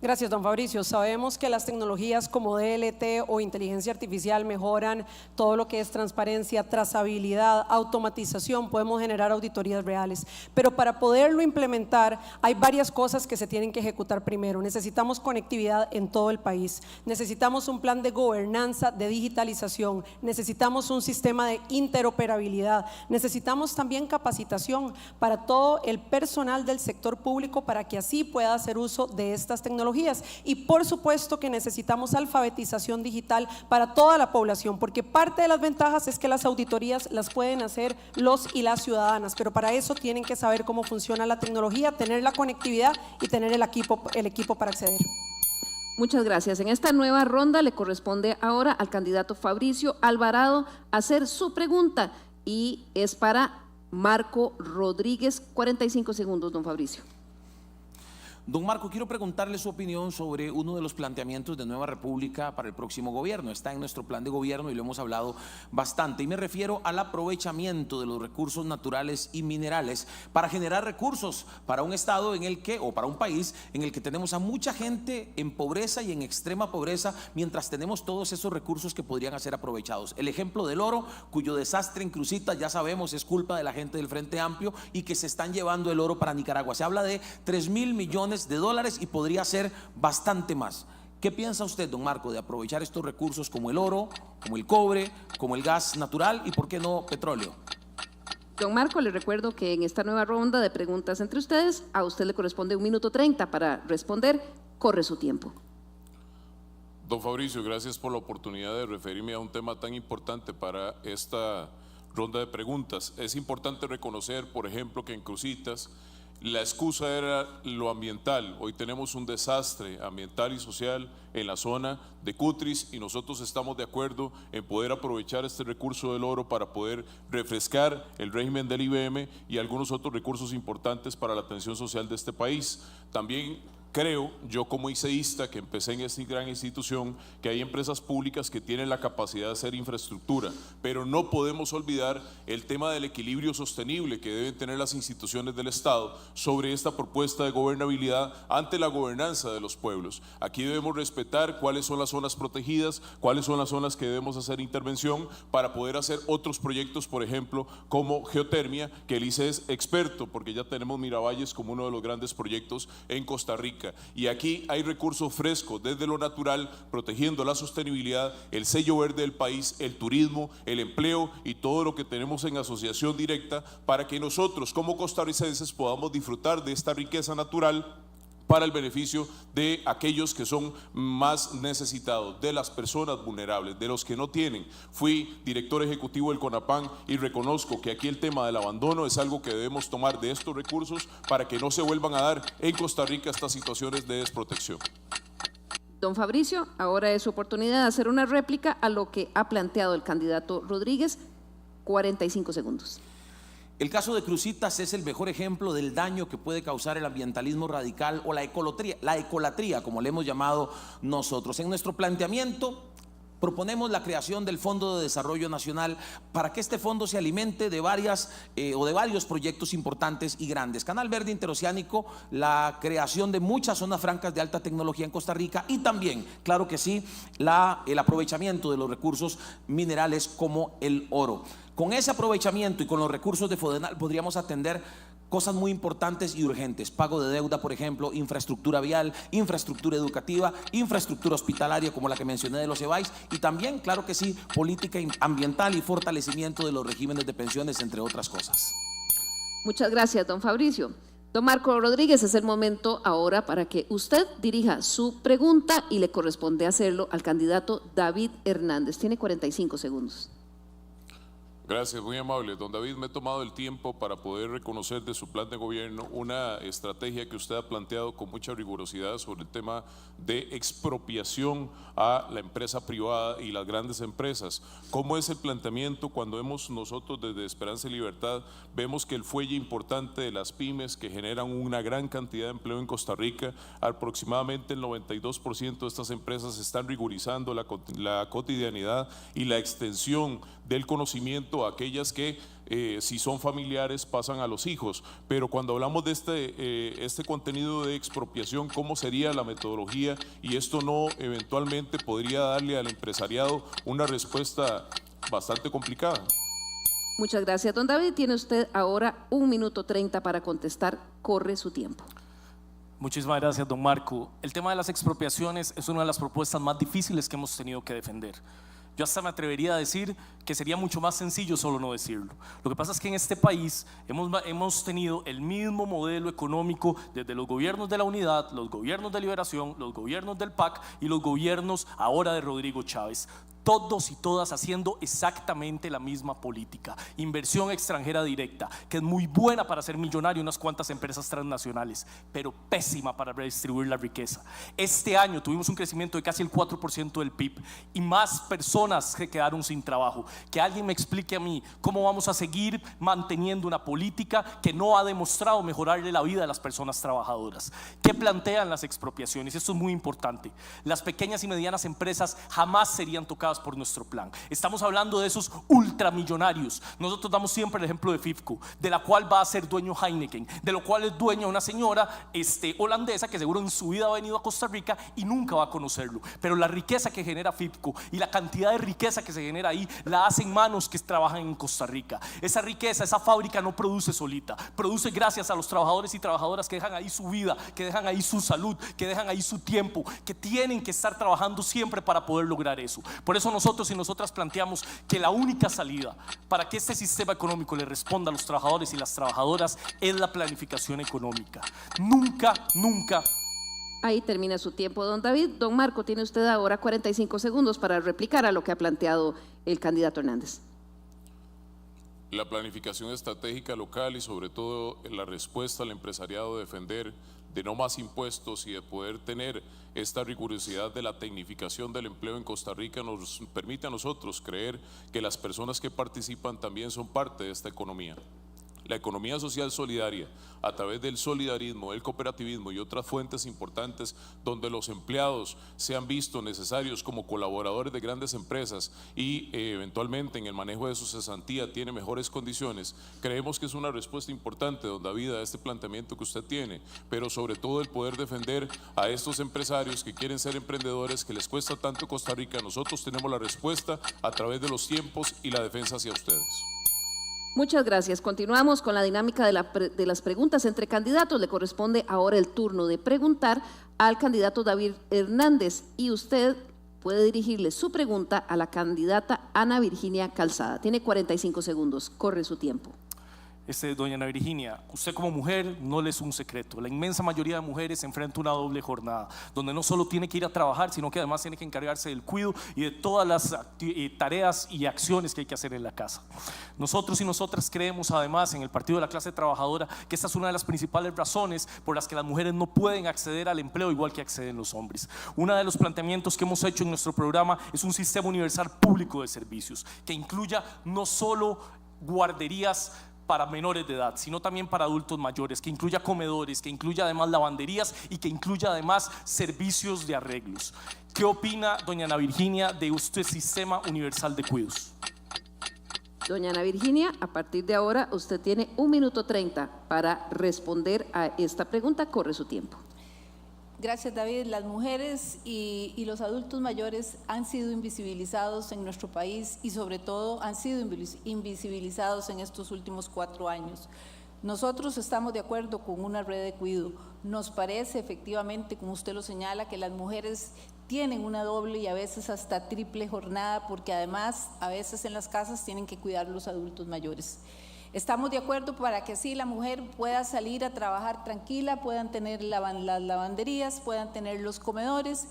Gracias, don Fabricio. Sabemos que las tecnologías como DLT o inteligencia artificial mejoran todo lo que es transparencia, trazabilidad, automatización, podemos generar auditorías reales, pero para poderlo implementar hay varias cosas que se tienen que ejecutar primero. Necesitamos conectividad en todo el país, necesitamos un plan de gobernanza, de digitalización, necesitamos un sistema de interoperabilidad, necesitamos también capacitación para todo el personal del sector público para que así pueda hacer uso de estas tecnologías. Y por supuesto que necesitamos alfabetización digital para toda la población, porque parte de las ventajas es que las auditorías las pueden hacer los y las ciudadanas, pero para eso tienen que saber cómo funciona la tecnología, tener la conectividad y tener el equipo para acceder. Muchas gracias. En esta nueva ronda le corresponde ahora al candidato Fabricio Alvarado hacer su pregunta y es para Marco Rodríguez. 45 segundos, don Fabricio. Don Marco, quiero preguntarle su opinión sobre uno de los planteamientos de Nueva República para el próximo gobierno. Está en nuestro plan de gobierno y lo hemos hablado bastante. Y me refiero al aprovechamiento de los recursos naturales y minerales para generar recursos para un estado en el que, o para un país en el que tenemos a mucha gente en pobreza y en extrema pobreza, mientras tenemos todos esos recursos que podrían ser aprovechados. El ejemplo del oro, cuyo desastre en Cruzitas ya sabemos es culpa de la gente del Frente Amplio y que se están llevando el oro para Nicaragua. Se habla de 3.000 millones de dólares y podría ser bastante más. ¿Qué piensa usted, don Marco, de aprovechar estos recursos como el oro, como el cobre, como el gas natural y por qué no petróleo? Don Marco, le recuerdo que en esta nueva ronda de preguntas entre ustedes, a usted le corresponde 1 minuto 30 para responder. Corre su tiempo. Don Fabricio, gracias por la oportunidad de referirme a un tema tan importante para esta ronda de preguntas. Es importante reconocer, por ejemplo, que en Cruzitas la excusa era lo ambiental. Hoy tenemos un desastre ambiental y social en la zona de Cutris y nosotros estamos de acuerdo en poder aprovechar este recurso del oro para poder refrescar el régimen del IBM y algunos otros recursos importantes para la atención social de este país. También creo, yo como iceísta que empecé en esta gran institución, que hay empresas públicas que tienen la capacidad de hacer infraestructura, pero no podemos olvidar el tema del equilibrio sostenible que deben tener las instituciones del Estado sobre esta propuesta de gobernabilidad ante la gobernanza de los pueblos. Aquí debemos respetar cuáles son las zonas protegidas, cuáles son las zonas que debemos hacer intervención para poder hacer otros proyectos, por ejemplo, como geotermia, que el ICE es experto, porque ya tenemos Miravalles como uno de los grandes proyectos en Costa Rica. Y aquí hay recursos frescos desde lo natural, protegiendo la sostenibilidad, el sello verde del país, el turismo, el empleo y todo lo que tenemos en asociación directa para que nosotros como costarricenses podamos disfrutar de esta riqueza natural para el beneficio de aquellos que son más necesitados, de las personas vulnerables, de los que no tienen. Fui director ejecutivo del CONAPAN y reconozco que aquí el tema del abandono es algo que debemos tomar de estos recursos para que no se vuelvan a dar en Costa Rica estas situaciones de desprotección. Don Fabricio, ahora es su oportunidad de hacer una réplica a lo que ha planteado el candidato Rodríguez. 45 segundos. El caso de Cruzitas es el mejor ejemplo del daño que puede causar el ambientalismo radical o la ecolatría, como le hemos llamado nosotros. En nuestro planteamiento proponemos la creación del Fondo de Desarrollo Nacional para que este fondo se alimente de varios proyectos importantes y grandes. Canal Verde Interoceánico, la creación de muchas zonas francas de alta tecnología en Costa Rica y también, claro que sí, el aprovechamiento de los recursos minerales como el oro. Con ese aprovechamiento y con los recursos de Fodenal podríamos atender cosas muy importantes y urgentes: pago de deuda, por ejemplo, infraestructura vial, infraestructura educativa, infraestructura hospitalaria como la que mencioné de los EBAIS, y también, claro que sí, política ambiental y fortalecimiento de los regímenes de pensiones, entre otras cosas. Muchas gracias, don Fabricio. Don Marco Rodríguez, es el momento ahora para que usted dirija su pregunta y le corresponde hacerlo al candidato David Hernández. Tiene 45 segundos. Gracias, muy amable. Don David, me he tomado el tiempo para poder reconocer de su plan de gobierno una estrategia que usted ha planteado con mucha rigurosidad sobre el tema de expropiación a la empresa privada y las grandes empresas. ¿Cómo es el planteamiento cuando nosotros desde Esperanza y Libertad vemos que el fuelle importante de las pymes, que generan una gran cantidad de empleo en Costa Rica, aproximadamente el 92% de estas empresas están rigurizando la cotidianidad y la extensión del conocimiento a aquellas que si son familiares pasan a los hijos? Pero cuando hablamos de este contenido de expropiación, ¿cómo sería la metodología? Y esto no eventualmente podría darle al empresariado una respuesta bastante complicada. Muchas gracias, don David. Tiene usted ahora 1 minuto 30 para contestar. Corre su tiempo. Muchísimas gracias, don Marco. El tema de las expropiaciones es una de las propuestas más difíciles que hemos tenido que defender. Yo hasta me atrevería a decir que sería mucho más sencillo solo no decirlo. Lo que pasa es que en este país hemos tenido el mismo modelo económico desde los gobiernos de la Unidad, los gobiernos de Liberación, los gobiernos del PAC y los gobiernos ahora de Rodrigo Chávez. Todos y todas haciendo exactamente la misma política: inversión extranjera directa, que es muy buena para hacer millonario unas cuantas empresas transnacionales, pero pésima para redistribuir la riqueza. Este año tuvimos un crecimiento de casi el 4% del PIB y más personas que quedaron sin trabajo. Que alguien me explique a mí cómo vamos a seguir manteniendo una política que no ha demostrado mejorarle la vida a las personas trabajadoras. ¿Qué plantean las expropiaciones? Esto es muy importante. Las pequeñas y medianas empresas jamás serían tocadas por nuestro plan. Estamos hablando de esos ultramillonarios. Nosotros damos siempre el ejemplo de FIFCO, de la cual va a ser dueño Heineken, de lo cual es dueña una señora holandesa que seguro en su vida ha venido a Costa Rica y nunca va a conocerlo. Pero la riqueza que genera FIFCO y la cantidad de riqueza que se genera ahí la hacen manos que trabajan en Costa Rica. Esa riqueza, esa fábrica no produce solita, produce gracias a los trabajadores y trabajadoras que dejan ahí su vida, que dejan ahí su salud, que dejan ahí su tiempo, que tienen que estar trabajando siempre para poder lograr eso. Por eso nosotros y nosotras planteamos que la única salida para que este sistema económico le responda a los trabajadores y las trabajadoras es la planificación económica. Nunca. Ahí termina su tiempo, don David. Don Marco, tiene usted ahora 45 segundos para replicar a lo que ha planteado el candidato Hernández. La planificación estratégica local y sobre todo la respuesta al empresariado de defender de no más impuestos y de poder tener esta rigurosidad de la tecnificación del empleo en Costa Rica nos permite a nosotros creer que las personas que participan también son parte de esta economía. La economía social solidaria, a través del solidarismo, el cooperativismo y otras fuentes importantes donde los empleados se han visto necesarios como colaboradores de grandes empresas y eventualmente en el manejo de su cesantía tiene mejores condiciones, creemos que es una respuesta importante, don David, a este planteamiento que usted tiene, pero sobre todo el poder defender a estos empresarios que quieren ser emprendedores, que les cuesta tanto Costa Rica. Nosotros tenemos la respuesta a través de los tiempos y la defensa hacia ustedes. Muchas gracias. Continuamos con la dinámica de las preguntas entre candidatos. Le corresponde ahora el turno de preguntar al candidato David Hernández y usted puede dirigirle su pregunta a la candidata Ana Virginia Calzada. Tiene 45 segundos. Corre su tiempo. Doña Ana Virginia, usted como mujer no le es un secreto. La inmensa mayoría de mujeres enfrenta una doble jornada, donde no solo tiene que ir a trabajar, sino que además tiene que encargarse del cuidado y de todas las tareas y acciones que hay que hacer en la casa. Nosotros y nosotras creemos además en el Partido de la Clase Trabajadora que esta es una de las principales razones por las que las mujeres no pueden acceder al empleo igual que acceden los hombres. Uno de los planteamientos que hemos hecho en nuestro programa es un sistema universal público de servicios que incluya no solo guarderías para menores de edad, sino también para adultos mayores, que incluya comedores, que incluya además lavanderías y que incluya además servicios de arreglos. ¿Qué opina doña Ana Virginia de este sistema universal de cuidados? Doña Ana Virginia, a partir de ahora usted tiene 1 minuto 30 para responder a esta pregunta. Corre su tiempo. Gracias, David. Las mujeres y los adultos mayores han sido invisibilizados en nuestro país y sobre todo han sido invisibilizados en estos últimos 4 años. Nosotros estamos de acuerdo con una red de cuidado. Nos parece efectivamente, como usted lo señala, que las mujeres tienen una doble y a veces hasta triple jornada porque además a veces en las casas tienen que cuidar los adultos mayores. Estamos de acuerdo para que así la mujer pueda salir a trabajar tranquila, puedan tener las lavanderías, puedan tener los comedores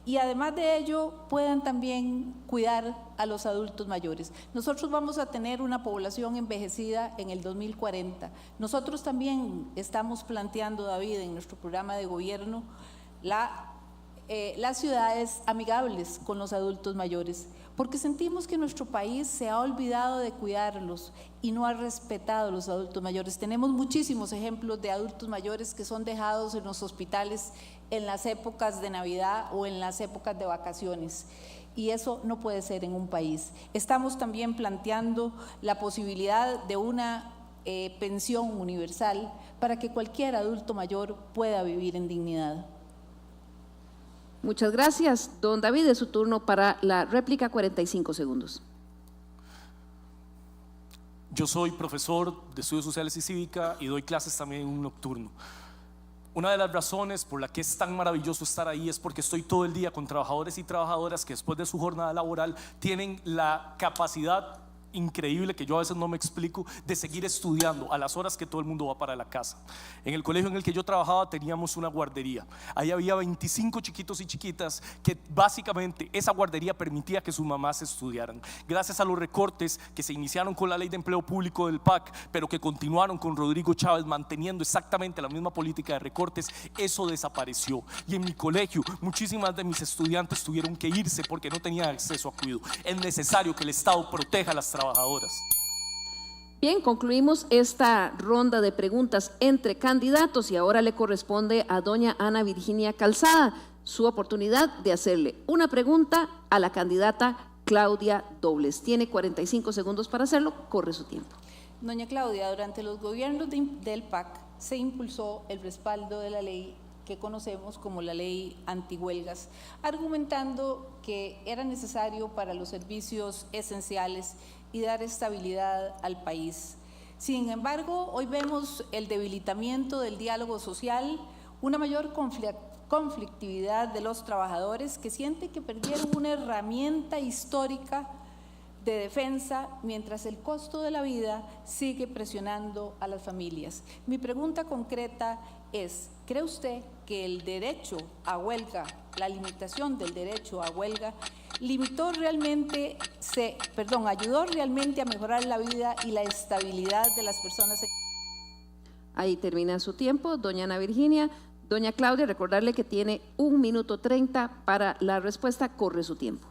y además de ello puedan también cuidar a los adultos mayores. Nosotros vamos a tener una población envejecida en el 2040. Nosotros también estamos planteando, David, en nuestro programa de gobierno, las ciudades amigables con los adultos mayores, porque sentimos que nuestro país se ha olvidado de cuidarlos y no ha respetado a los adultos mayores. Tenemos muchísimos ejemplos de adultos mayores que son dejados en los hospitales en las épocas de Navidad o en las épocas de vacaciones. Y eso no puede ser en un país. Estamos también planteando la posibilidad de una pensión universal para que cualquier adulto mayor pueda vivir en dignidad. Muchas gracias. Don David, es su turno para la réplica, 45 segundos. Yo soy profesor de Estudios Sociales y Cívica y doy clases también en un nocturno. Una de las razones por la que es tan maravilloso estar ahí es porque estoy todo el día con trabajadores y trabajadoras que después de su jornada laboral tienen la capacidad increíble, que yo a veces no me explico, de seguir estudiando a las horas que todo el mundo va para la casa. En el colegio en el que yo trabajaba teníamos una guardería. Ahí había 25 chiquitos y chiquitas que básicamente esa guardería permitía que sus mamás estudiaran. Gracias a los recortes que se iniciaron con la ley de empleo público del PAC, pero que continuaron con Rodrigo Chávez manteniendo exactamente la misma política de recortes, eso desapareció. Y en mi colegio muchísimas de mis estudiantes tuvieron que irse porque no tenían acceso a cuidado. Es necesario que el Estado proteja a las trabajadoras. Bien, concluimos esta ronda de preguntas entre candidatos y ahora le corresponde a doña Ana Virginia Calzada su oportunidad de hacerle una pregunta a la candidata Claudia Dobles. Tiene 45 segundos para hacerlo, corre su tiempo. Doña Claudia, durante los gobiernos del PAC se impulsó el respaldo de la ley que conocemos como la ley antihuelgas, argumentando que era necesario para los servicios esenciales y dar estabilidad al país. Sin embargo, hoy vemos el debilitamiento del diálogo social, una mayor conflictividad de los trabajadores que sienten que perdieron una herramienta histórica de defensa mientras el costo de la vida sigue presionando a las familias. Mi pregunta concreta es, ¿cree usted que el derecho a huelga, la limitación del derecho a huelga, ayudó realmente a mejorar la vida y la estabilidad de las personas? Ahí termina su tiempo, doña Ana Virginia. Doña Claudia, recordarle que tiene 1 minuto 30 para la respuesta, corre su tiempo.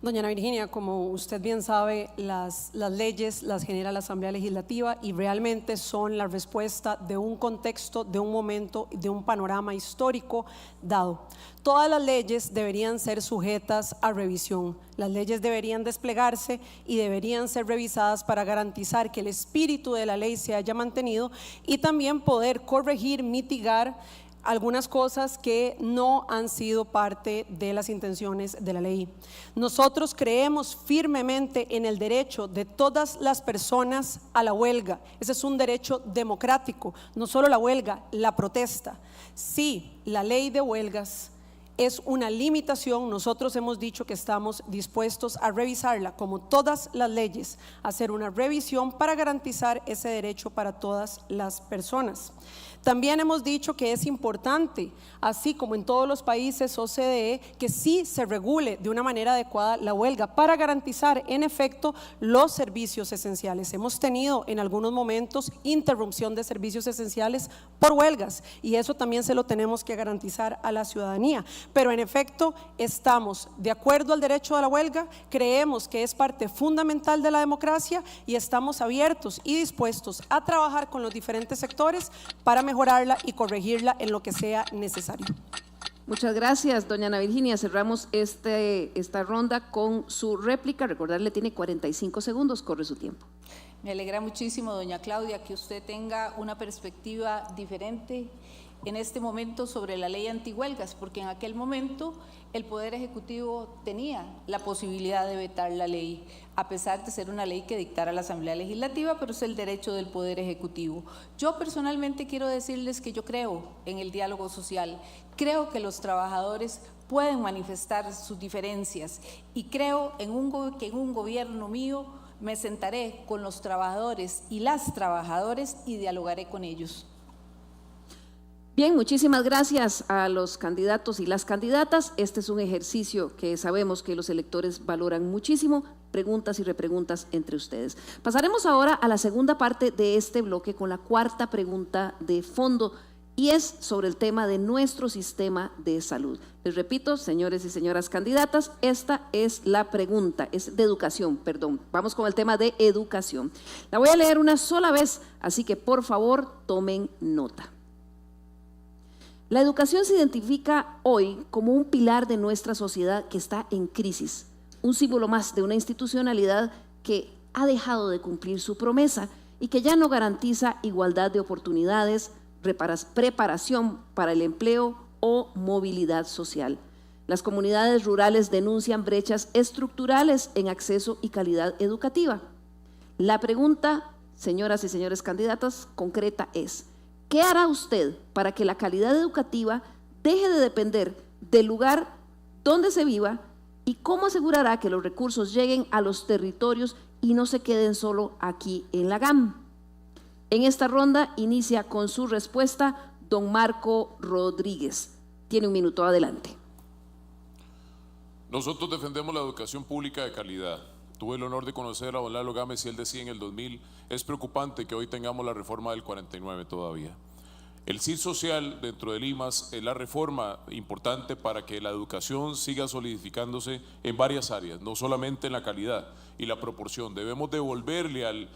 Doña Ana Virginia, como usted bien sabe, las leyes las genera la Asamblea Legislativa y realmente son la respuesta de un contexto, de un momento, de un panorama histórico dado. Todas las leyes deberían ser sujetas a revisión. Las leyes deberían desplegarse y deberían ser revisadas para garantizar que el espíritu de la ley se haya mantenido y también poder corregir, mitigar algunas cosas que no han sido parte de las intenciones de la ley. Nosotros creemos firmemente en el derecho de todas las personas a la huelga. Ese es un derecho democrático, no solo la huelga, la protesta. Sí, la ley de huelgas es una limitación. Nosotros hemos dicho que estamos dispuestos a revisarla, como todas las leyes, hacer una revisión para garantizar ese derecho para todas las personas. También hemos dicho que es importante, así como en todos los países OCDE, que sí se regule de una manera adecuada la huelga para garantizar en efecto los servicios esenciales. Hemos tenido en algunos momentos interrupción de servicios esenciales por huelgas y eso también se lo tenemos que garantizar a la ciudadanía. Pero en efecto estamos de acuerdo al derecho a la huelga, creemos que es parte fundamental de la democracia y estamos abiertos y dispuestos a trabajar con los diferentes sectores para mejorarla y corregirla en lo que sea necesario. Muchas gracias, doña Ana Virginia. Cerramos esta ronda con su réplica. Recordarle, tiene 45 segundos, corre su tiempo. Me alegra muchísimo, doña Claudia, que usted tenga una perspectiva diferente en este momento sobre la ley antihuelgas, porque en aquel momento el Poder Ejecutivo tenía la posibilidad de vetar la ley, a pesar de ser una ley que dictara la Asamblea Legislativa, pero es el derecho del Poder Ejecutivo. Yo personalmente quiero decirles que yo creo en el diálogo social, creo que los trabajadores pueden manifestar sus diferencias y creo que en un gobierno mío me sentaré con los trabajadores y las trabajadoras y dialogaré con ellos. Bien, muchísimas gracias a los candidatos y las candidatas. Este es un ejercicio que sabemos que los electores valoran muchísimo, preguntas y repreguntas entre ustedes. Pasaremos ahora a la segunda parte de este bloque con la cuarta pregunta de fondo y es sobre el tema de nuestro sistema de salud. Les repito, señores y señoras candidatas, esta es la pregunta, es de educación, perdón. Vamos con el tema de educación. La voy a leer una sola vez, así que por favor tomen nota. La educación se identifica hoy como un pilar de nuestra sociedad que está en crisis, un símbolo más de una institucionalidad que ha dejado de cumplir su promesa y que ya no garantiza igualdad de oportunidades, preparación para el empleo o movilidad social. Las comunidades rurales denuncian brechas estructurales en acceso y calidad educativa. La pregunta, señoras y señores candidatas, concreta es: ¿qué hará usted para que la calidad educativa deje de depender del lugar donde se viva y cómo asegurará que los recursos lleguen a los territorios y no se queden solo aquí en la GAM? En esta ronda inicia con su respuesta don Marco Rodríguez. Tiene un minuto, adelante. Nosotros defendemos la educación pública de calidad. Tuve el honor de conocer a don Lalo Gámez y él decía en el 2000, es preocupante que hoy tengamos la reforma del 49 todavía. El CIR social dentro del IMAS es la reforma importante para que la educación siga solidificándose en varias áreas, no solamente en la calidad y la proporción. Debemos devolverle al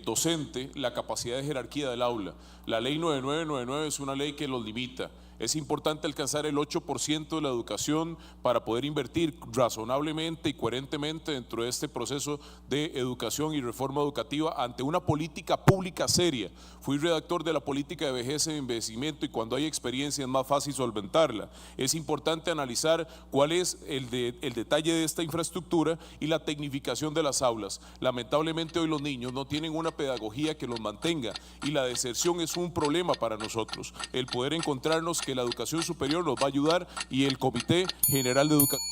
docente la capacidad de jerarquía del aula. La ley 9999 es una ley que los limita. Es importante alcanzar el 8% de la educación para poder invertir razonablemente y coherentemente dentro de este proceso de educación y reforma educativa ante una política pública seria. Fui redactor de la política de vejez e envejecimiento y cuando hay experiencia es más fácil solventarla. Es importante analizar cuál es el detalle de esta infraestructura y la tecnificación de las aulas. Lamentablemente hoy los niños no tienen una pedagogía que los mantenga y la deserción es un problema para nosotros. El poder encontrarnos que la educación superior nos va a ayudar y el Comité General de Educación.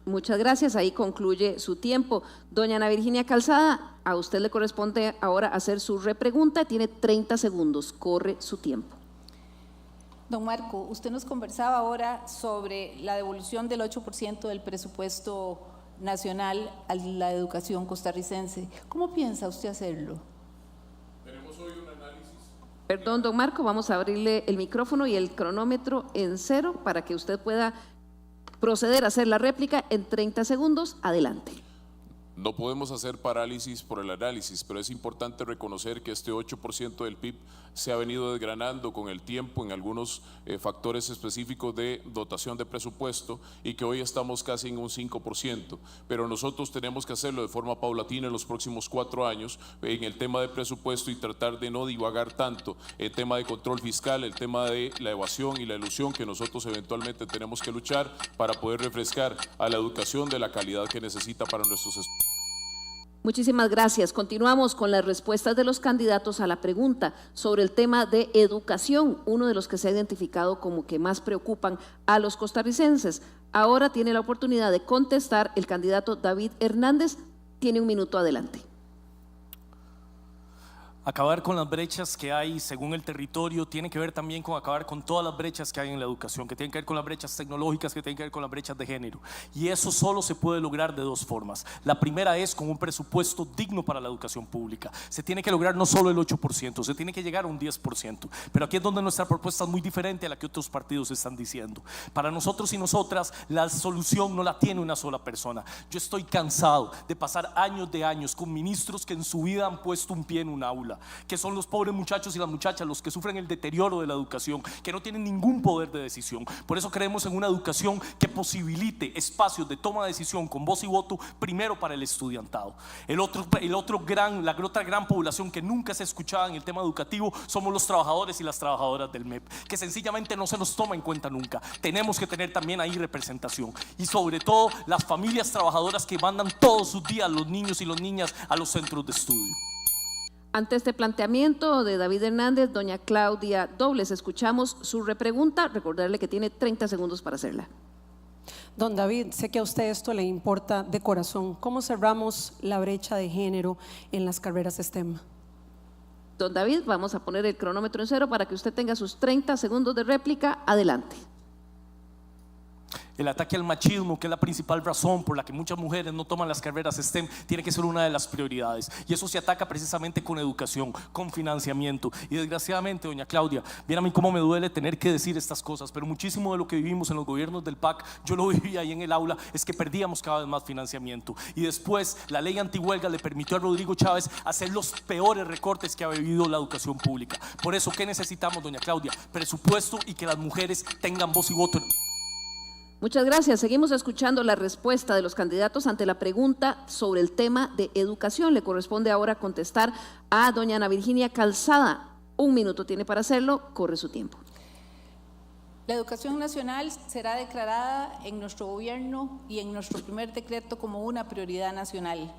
Muchas gracias, ahí concluye su tiempo. Doña Ana Virginia Calzada, a usted le corresponde ahora hacer su repregunta, tiene 30 segundos, corre su tiempo. Don Marco, usted nos conversaba ahora sobre la devolución del 8% del presupuesto nacional a la educación costarricense. ¿Cómo piensa usted hacerlo? Tenemos hoy un análisis. Perdón, don Marco, vamos a abrirle el micrófono y el cronómetro en 0 para que usted pueda proceder a hacer la réplica en 30 segundos. Adelante. No podemos hacer parálisis por el análisis, pero es importante reconocer que este 8% del PIB se ha venido desgranando con el tiempo en algunos factores específicos de dotación de presupuesto y que hoy estamos casi en un 5%, pero nosotros tenemos que hacerlo de forma paulatina en los próximos 4 años en el tema de presupuesto y tratar de no divagar tanto el tema de control fiscal, el tema de la evasión y la elusión que nosotros eventualmente tenemos que luchar para poder refrescar a la educación de la calidad que necesita para nuestros estudiantes. Muchísimas gracias. Continuamos con las respuestas de los candidatos a la pregunta sobre el tema de educación, uno de los que se ha identificado como que más preocupan a los costarricenses. Ahora tiene la oportunidad de contestar el candidato David Hernández. Tiene un minuto, adelante. Acabar con las brechas que hay según el territorio tiene que ver también con acabar con todas las brechas que hay en la educación, que tienen que ver con las brechas tecnológicas, que tienen que ver con las brechas de género. Y eso solo se puede lograr de dos formas. La primera es con un presupuesto digno para la educación pública. Se tiene que lograr no solo el 8%, se tiene que llegar a un 10%. Pero aquí es donde nuestra propuesta es muy diferente a la que otros partidos están diciendo. Para nosotros y nosotras, la solución no la tiene una sola persona. Yo estoy cansado de pasar años de años con ministros que en su vida han puesto un pie en un aula, que son los pobres muchachos y las muchachas los que sufren el deterioro de la educación, que no tienen ningún poder de decisión. Por eso creemos en una educación que posibilite espacios de toma de decisión con voz y voto, primero para el estudiantado. La otra gran población que nunca se escuchaba en el tema educativo somos los trabajadores y las trabajadoras del MEP, que sencillamente no se nos toma en cuenta nunca. Tenemos que tener también ahí representación, y sobre todo las familias trabajadoras que mandan todos sus días los niños y las niñas a los centros de estudio. Ante este planteamiento de David Hernández, doña Claudia Dobles, escuchamos su repregunta. Recordarle que tiene 30 segundos para hacerla. Don David, sé que a usted esto le importa de corazón. ¿Cómo cerramos la brecha de género en las carreras STEM? Don David, vamos a poner el cronómetro en cero para que usted tenga sus 30 segundos de réplica. Adelante. El ataque al machismo, que es la principal razón por la que muchas mujeres no toman las carreras STEM, tiene que ser una de las prioridades. Y eso se ataca precisamente con educación, con financiamiento. Y desgraciadamente, doña Claudia, viera a mí cómo me duele tener que decir estas cosas, pero muchísimo de lo que vivimos en los gobiernos del PAC, yo lo viví ahí en el aula, es que perdíamos cada vez más financiamiento. Y después, la ley antihuelga le permitió a Rodrigo Chávez hacer los peores recortes que ha vivido la educación pública. Por eso, ¿qué necesitamos, doña Claudia? Presupuesto y que las mujeres tengan voz y voto. Muchas gracias. Seguimos escuchando la respuesta de los candidatos ante la pregunta sobre el tema de educación. Le corresponde ahora contestar a doña Ana Virginia Calzada. Un minuto tiene para hacerlo, corre su tiempo. La educación nacional será declarada en nuestro gobierno y en nuestro primer decreto como una prioridad nacional.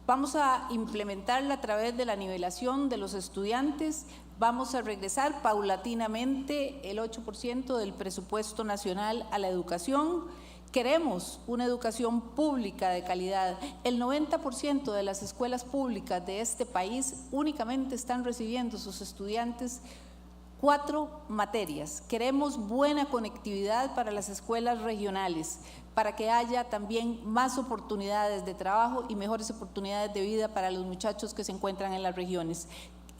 Vamos a implementarla a través de la nivelación de los estudiantes. Vamos a regresar paulatinamente el 8% del presupuesto nacional a la educación. Queremos una educación pública de calidad. El 90% de las escuelas públicas de este país únicamente están recibiendo sus estudiantes 4 materias. Queremos buena conectividad para las escuelas regionales, para que haya también más oportunidades de trabajo y mejores oportunidades de vida para los muchachos que se encuentran en las regiones.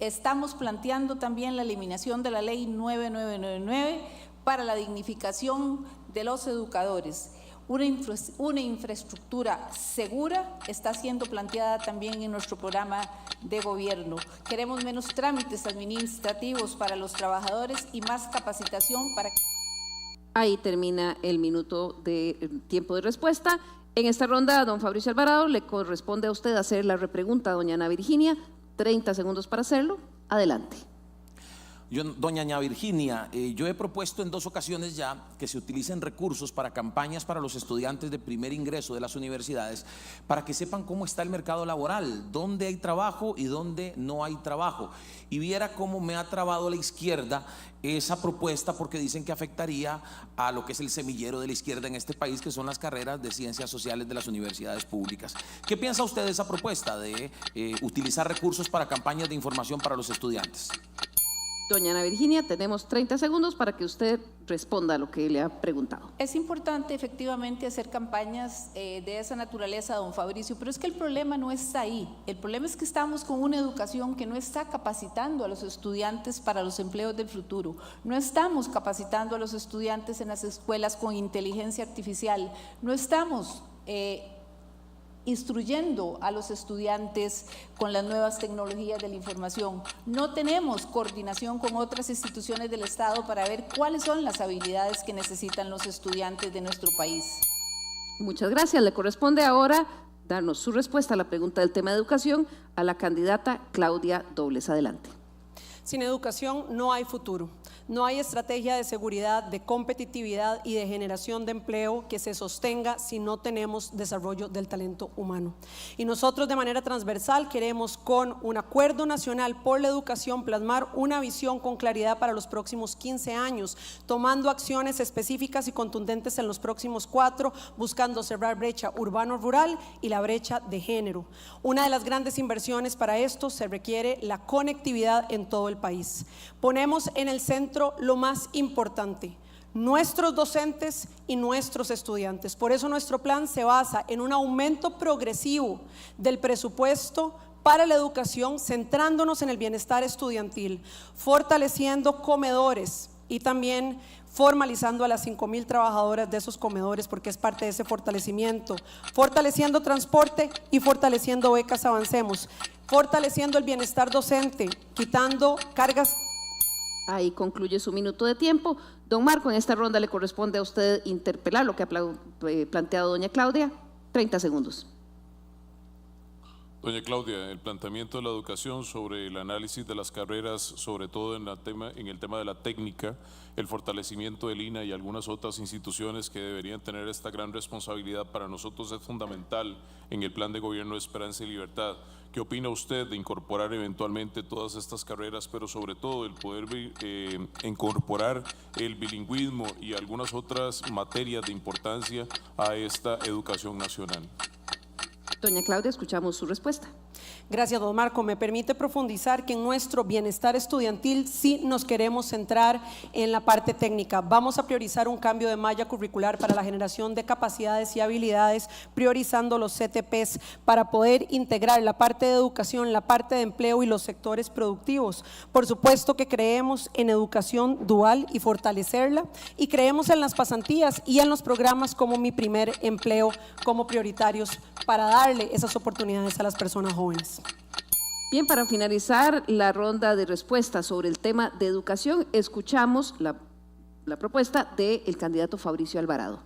Estamos planteando también la eliminación de la ley 9999 para la dignificación de los educadores. Una infraestructura segura está siendo planteada también en nuestro programa de gobierno. Queremos menos trámites administrativos para los trabajadores y más capacitación para... Ahí termina el minuto de tiempo de respuesta. En esta ronda, don Fabricio Alvarado, le corresponde a usted hacer la repregunta a doña Ana Virginia. 30 segundos para hacerlo. Adelante. Doña Ana Virginia, yo he propuesto en 2 ocasiones ya que se utilicen recursos para campañas para los estudiantes de primer ingreso de las universidades, para que sepan cómo está el mercado laboral, dónde hay trabajo y dónde no hay trabajo. Y viera cómo me ha trabado la izquierda esa propuesta, porque dicen que afectaría a lo que es el semillero de la izquierda en este país, que son las carreras de ciencias sociales de las universidades públicas. ¿Qué piensa usted de esa propuesta de utilizar recursos para campañas de información para los estudiantes? Doña Ana Virginia, tenemos 30 segundos para que usted responda a lo que le ha preguntado. Es importante efectivamente hacer campañas de esa naturaleza, don Fabricio, pero es que el problema no está ahí. El problema es que estamos con una educación que no está capacitando a los estudiantes para los empleos del futuro. No estamos capacitando a los estudiantes en las escuelas con inteligencia artificial. No estamos instruyendo a los estudiantes con las nuevas tecnologías de la información. No tenemos coordinación con otras instituciones del Estado para ver cuáles son las habilidades que necesitan los estudiantes de nuestro país. Muchas gracias. Le corresponde ahora darnos su respuesta a la pregunta del tema de educación a la candidata Claudia Dobles. Adelante. Sin educación no hay futuro. No hay estrategia de seguridad, de competitividad y de generación de empleo que se sostenga si no tenemos desarrollo del talento humano. Y nosotros de manera transversal queremos, con un acuerdo nacional por la educación, plasmar una visión con claridad para los próximos 15 años, tomando acciones específicas y contundentes en los próximos 4, buscando cerrar brecha urbano-rural y la brecha de género. Una de las grandes inversiones para esto se requiere la conectividad en todo el país. Ponemos en el centro lo más importante: nuestros docentes y nuestros estudiantes. Por eso nuestro plan se basa en un aumento progresivo del presupuesto para la educación, centrándonos en el bienestar estudiantil, fortaleciendo comedores y también formalizando a las 5,000 trabajadoras de esos comedores, porque es parte de ese fortalecimiento, fortaleciendo transporte y fortaleciendo becas Avancemos, fortaleciendo el bienestar docente, quitando cargas. Ahí concluye su minuto de tiempo. Don Marco, en esta ronda le corresponde a usted interpelar lo que ha planteado doña Claudia. 30 segundos. Doña Claudia, el planteamiento de la educación sobre el análisis de las carreras, sobre todo en el tema de la técnica, el fortalecimiento del INA y algunas otras instituciones que deberían tener esta gran responsabilidad, para nosotros es fundamental en el plan de gobierno de Esperanza y Libertad. ¿Qué opina usted de incorporar eventualmente todas estas carreras, pero sobre todo el poder incorporar el bilingüismo y algunas otras materias de importancia a esta educación nacional? Doña Claudia, escuchamos su respuesta. Gracias, don Marco. Me permite profundizar que en nuestro bienestar estudiantil sí nos queremos centrar en la parte técnica. Vamos a priorizar un cambio de malla curricular para la generación de capacidades y habilidades, priorizando los CTPs para poder integrar la parte de educación, la parte de empleo y los sectores productivos. Por supuesto que creemos en educación dual y fortalecerla, y creemos en las pasantías y en los programas como Mi Primer Empleo como prioritarios para darle esas oportunidades a las personas jóvenes. Bien, para finalizar la ronda de respuestas sobre el tema de educación, escuchamos la propuesta del candidato Fabricio Alvarado.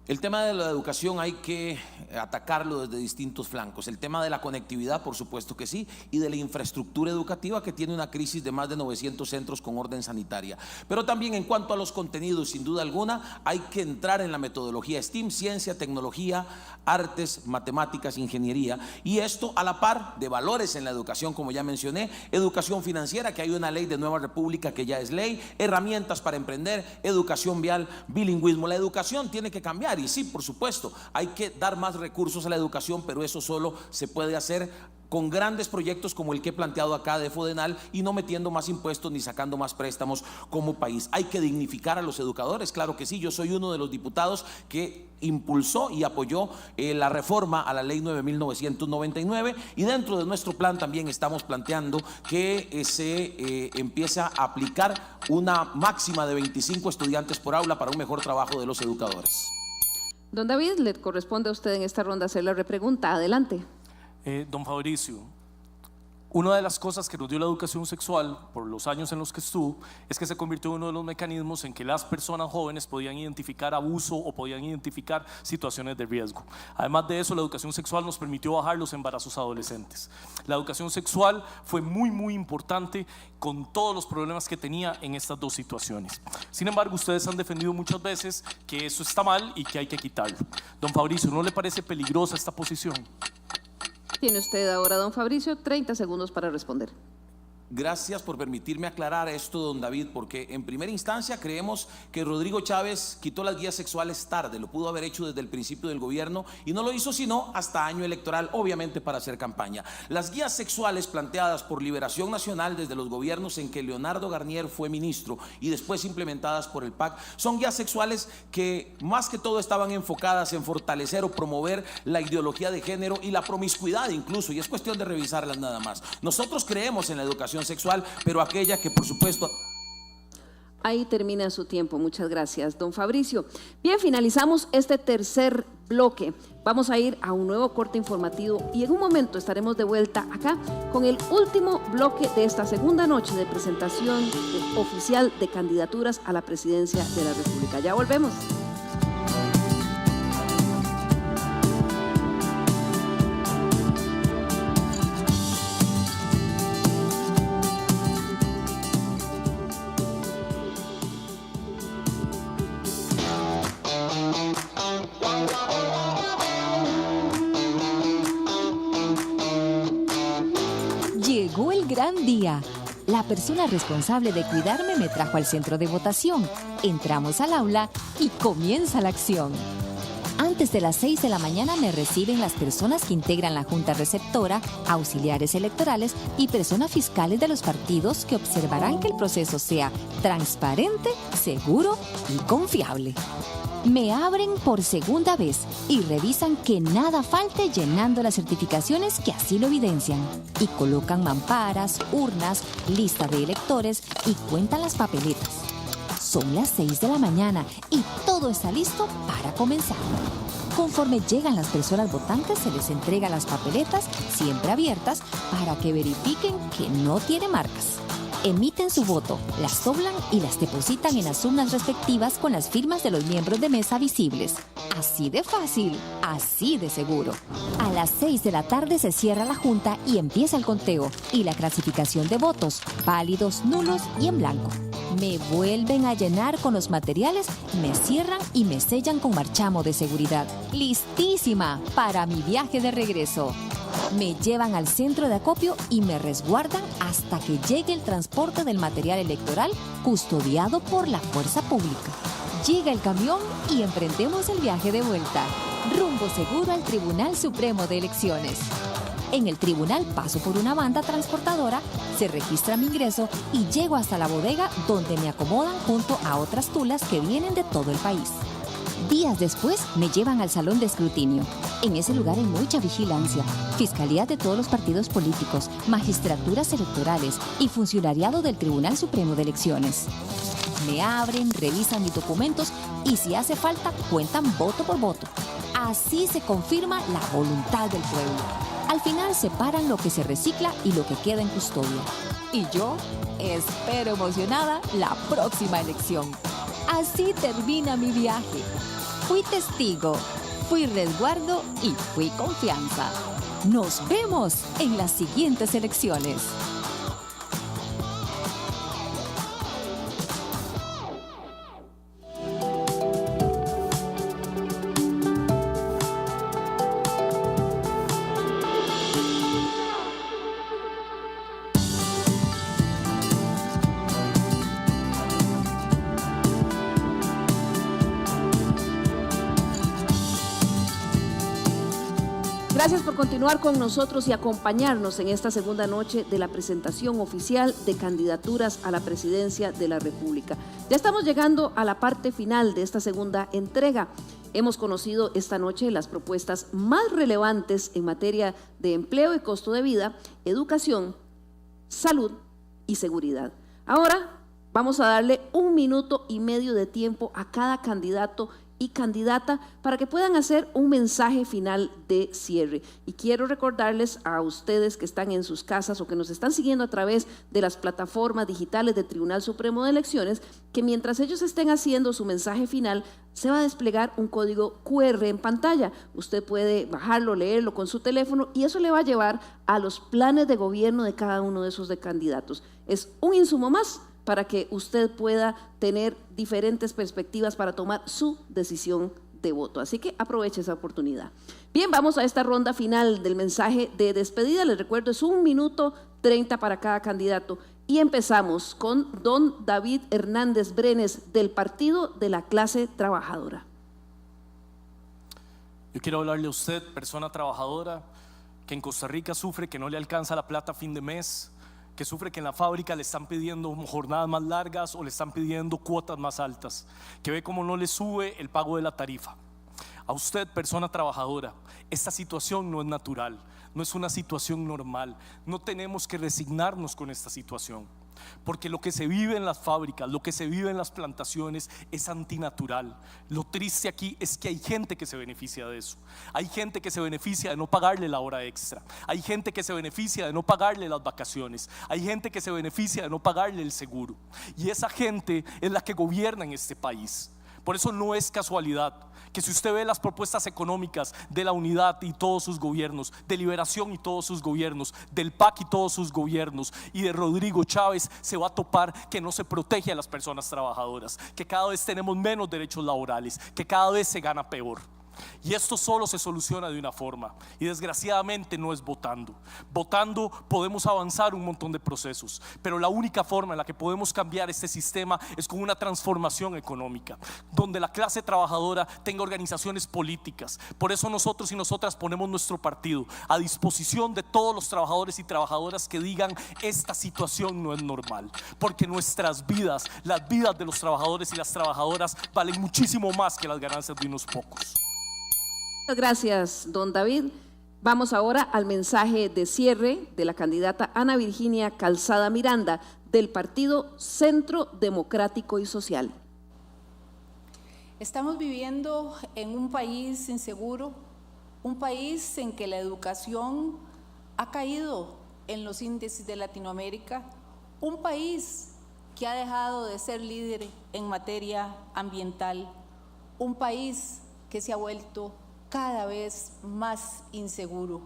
El tema de la educación hay que atacarlo desde distintos flancos. El tema de la conectividad, por supuesto que sí, y de la infraestructura educativa, que tiene una crisis de más de 900 centros con orden sanitaria. Pero también en cuanto a los contenidos, sin duda alguna, hay que entrar en la metodología STEAM: ciencia, tecnología, artes, matemáticas, ingeniería, y esto a la par de valores en la educación, como ya mencioné, educación financiera, que hay una ley de Nueva República que ya es ley, herramientas para emprender, educación vial, bilingüismo. La educación tiene que cambiar. Y sí, por supuesto, hay que dar más recursos a la educación, pero eso solo se puede hacer con grandes proyectos como el que he planteado acá de FODENAL, y no metiendo más impuestos ni sacando más préstamos como país. Hay que dignificar a los educadores, claro que sí. Yo soy uno de los diputados que impulsó y apoyó la reforma a la ley 9.999, y dentro de nuestro plan también estamos planteando que se empiece a aplicar una máxima de 25 estudiantes por aula para un mejor trabajo de los educadores. Don David, le corresponde a usted en esta ronda hacer la repregunta. Adelante. Don Fabricio, una de las cosas que nos dio la educación sexual por los años en los que estuvo es que se convirtió en uno de los mecanismos en que las personas jóvenes podían identificar abuso o podían identificar situaciones de riesgo. Además de eso, la educación sexual nos permitió bajar los embarazos adolescentes. La educación sexual fue muy importante con todos los problemas que tenía en estas dos situaciones. Sin embargo, ustedes han defendido muchas veces que eso está mal y que hay que quitarlo. Don Fabricio, ¿no le parece peligrosa esta posición? Tiene usted ahora, don Fabricio, 30 segundos para responder. Gracias por permitirme aclarar esto, don David, porque en primera instancia creemos que Rodrigo Chávez quitó las guías sexuales tarde. Lo pudo haber hecho desde el principio del gobierno y no lo hizo sino hasta año electoral, obviamente para hacer campaña. Las guías sexuales planteadas por Liberación Nacional desde los gobiernos en que Leonardo Garnier fue ministro y después implementadas por el PAC son guías sexuales que más que todo estaban enfocadas en fortalecer o promover la ideología de género y la promiscuidad incluso, y es cuestión de revisarlas nada más. Nosotros creemos en la educación sexual, pero aquella que por supuesto... Ahí termina su tiempo. Muchas gracias, don Fabricio. Bien, finalizamos este tercer bloque. Vamos a ir a un nuevo corte informativo y en un momento estaremos de vuelta acá con el último bloque de esta segunda noche de presentación oficial de candidaturas a la presidencia de la República. Ya volvemos. gran día. La persona responsable de cuidarme me trajo al centro de votación. Entramos al aula y comienza la acción. Antes de las 6 de la mañana me reciben las personas que integran la Junta Receptora, auxiliares electorales y personas fiscales de los partidos que observarán que el proceso sea transparente, seguro y confiable. Me abren por segunda vez y revisan que nada falte llenando las certificaciones que así lo evidencian. Y colocan mamparas, urnas, lista de electores y cuentan las papeletas. Son las 6 de la mañana y todo está listo para comenzar. Conforme llegan las personas votantes, se les entrega las papeletas, siempre abiertas, para que verifiquen que no tiene marcas. Emiten su voto, las doblan y las depositan en las urnas respectivas con las firmas de los miembros de mesa visibles. Así de fácil, así de seguro. A las 6 de la tarde se cierra la junta y empieza el conteo y la clasificación de votos, válidos, nulos y en blanco. Me vuelven a llenar con los materiales, me cierran y me sellan con marchamo de seguridad. ¡Listísima para mi viaje de regreso! Me llevan al centro de acopio y me resguardan hasta que llegue el transporte del material electoral custodiado por la fuerza pública. Llega el camión y emprendemos el viaje de vuelta, rumbo seguro al Tribunal Supremo de Elecciones. En el tribunal paso por una banda transportadora, se registra mi ingreso y llego hasta la bodega donde me acomodan junto a otras tulas que vienen de todo el país. Días después me llevan al salón de escrutinio. En ese lugar hay mucha vigilancia, fiscalías de todos los partidos políticos, magistraturas electorales y funcionariado del Tribunal Supremo de Elecciones. Me abren, revisan mis documentos y si hace falta cuentan voto por voto. Así se confirma la voluntad del pueblo. Al final separan lo que se recicla y lo que queda en custodia. Y yo espero emocionada la próxima elección. Así termina mi viaje. Fui testigo, fui resguardo y fui confianza. Nos vemos en las siguientes elecciones. Gracias por continuar con nosotros y acompañarnos en esta segunda noche de la presentación oficial de candidaturas a la presidencia de la República. Ya estamos llegando a la parte final de esta segunda entrega. Hemos conocido esta noche las propuestas más relevantes en materia de empleo y costo de vida, educación, salud y seguridad. Ahora vamos a darle 1 minuto y medio de tiempo a cada candidato y candidata para que puedan hacer un mensaje final de cierre. Y quiero recordarles a ustedes que están en sus casas o que nos están siguiendo a través de las plataformas digitales del Tribunal Supremo de Elecciones, que mientras ellos estén haciendo su mensaje final, se va a desplegar un código QR en pantalla. Usted puede bajarlo, leerlo con su teléfono y eso le va a llevar a los planes de gobierno de cada uno de esos candidatos. Es un insumo más para que usted pueda tener diferentes perspectivas para tomar su decisión de voto. Así que aproveche esa oportunidad. Bien, vamos a esta ronda final del mensaje de despedida. Les recuerdo, es 1 minuto 30 para cada candidato. Y empezamos con don David Hernández Brenes, del Partido de la Clase Trabajadora. Yo quiero hablarle a usted, persona trabajadora, que en Costa Rica sufre que no le alcanza la plata a fin de mes, que sufre que en la fábrica le están pidiendo jornadas más largas o le están pidiendo cuotas más altas, que ve cómo no le sube el pago de la tarifa. A usted, persona trabajadora, esta situación no es natural, no es una situación normal. No tenemos que resignarnos con esta situación, porque lo que se vive en las fábricas, lo que se vive en las plantaciones es antinatural. Lo triste aquí es que hay gente que se beneficia de eso. Hay gente que se beneficia de no pagarle la hora extra. Hay gente que se beneficia de no pagarle las vacaciones. Hay gente que se beneficia de no pagarle el seguro. Y esa gente es la que gobierna en este país. Por eso no es casualidad que si usted ve las propuestas económicas de la Unidad y todos sus gobiernos, de Liberación y todos sus gobiernos, del PAC y todos sus gobiernos, y de Rodrigo Chávez, se va a topar que no se protege a las personas trabajadoras, que cada vez tenemos menos derechos laborales, que cada vez se gana peor. Y esto solo se soluciona de una forma, y desgraciadamente no es votando. Votando podemos avanzar un montón de procesos, pero la única forma en la que podemos cambiar este sistema es con una transformación económica, donde la clase trabajadora tenga organizaciones políticas. Por eso nosotros y nosotras ponemos nuestro partido a disposición de todos los trabajadores y trabajadoras que digan: esta situación no es normal, porque nuestras vidas, las vidas de los trabajadores y las trabajadoras, valen muchísimo más que las ganancias de unos pocos. Muchas gracias, don David. Vamos ahora al mensaje de cierre de la candidata Ana Virginia Calzada Miranda del Partido Centro Democrático y Social. Estamos viviendo en un país inseguro, un país en que la educación ha caído en los índices de Latinoamérica, un país que ha dejado de ser líder en materia ambiental, un país que se ha vuelto cada vez más inseguro,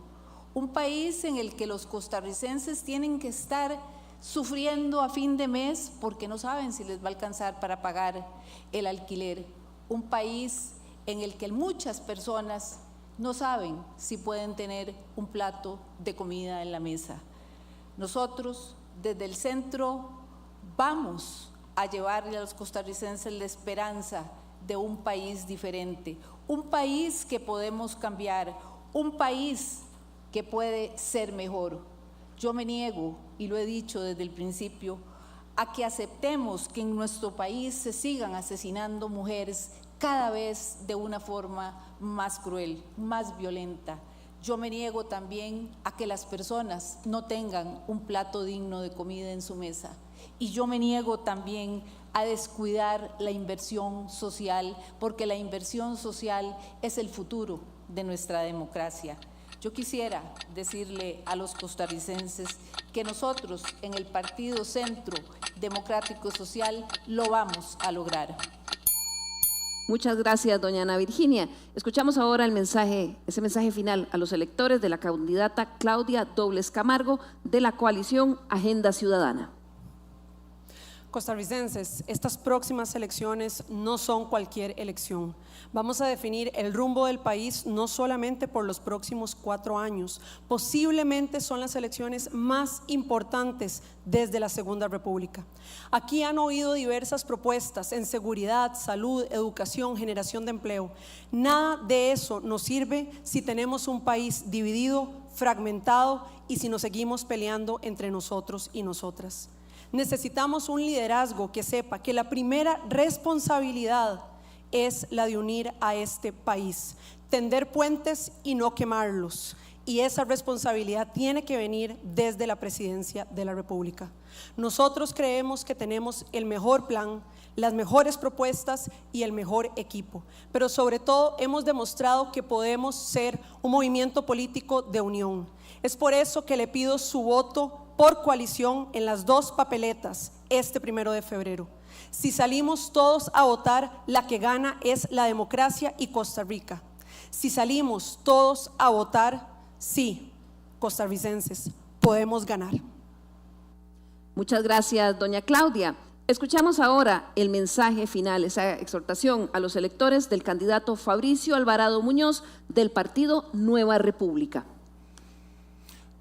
un país en el que los costarricenses tienen que estar sufriendo a fin de mes porque no saben si les va a alcanzar para pagar el alquiler, un país en el que muchas personas no saben si pueden tener un plato de comida en la mesa. Nosotros desde el centro vamos a llevarle a los costarricenses la esperanza de un país diferente, un país que podemos cambiar, un país que puede ser mejor. Yo me niego, y lo he dicho desde el principio, a que aceptemos que en nuestro país se sigan asesinando mujeres cada vez de una forma más cruel, más violenta. Yo me niego también a que las personas no tengan un plato digno de comida en su mesa. Y yo me niego también a descuidar la inversión social, porque la inversión social es el futuro de nuestra democracia. Yo quisiera decirle a los costarricenses que nosotros en el Partido Centro Democrático Social lo vamos a lograr. Muchas gracias, doña Ana Virginia. Escuchamos ahora ese mensaje final a los electores de la candidata Claudia Dobles Camargo de la coalición Agenda Ciudadana. Costarricenses, estas próximas elecciones no son cualquier elección. Vamos a definir el rumbo del país no solamente por los próximos 4 años, posiblemente son las elecciones más importantes desde la Segunda República. Aquí han oído diversas propuestas en seguridad, salud, educación, generación de empleo. Nada de eso nos sirve si tenemos un país dividido, fragmentado y si nos seguimos peleando entre nosotros y nosotras. Necesitamos un liderazgo que sepa que la primera responsabilidad es la de unir a este país, tender puentes y no quemarlos. Y esa responsabilidad tiene que venir desde la Presidencia de la República. Nosotros creemos que tenemos el mejor plan, las mejores propuestas y el mejor equipo, pero sobre todo hemos demostrado que podemos ser un movimiento político de unión. Es por eso que le pido su voto por coalición en las 2 papeletas este 1 de febrero. Si salimos todos a votar, la que gana es la democracia y Costa Rica. Si salimos todos a votar, sí, costarricenses, podemos ganar. Muchas gracias, doña Claudia. Escuchamos ahora el mensaje final, esa exhortación a los electores del candidato Fabricio Alvarado Muñoz del partido Nueva República.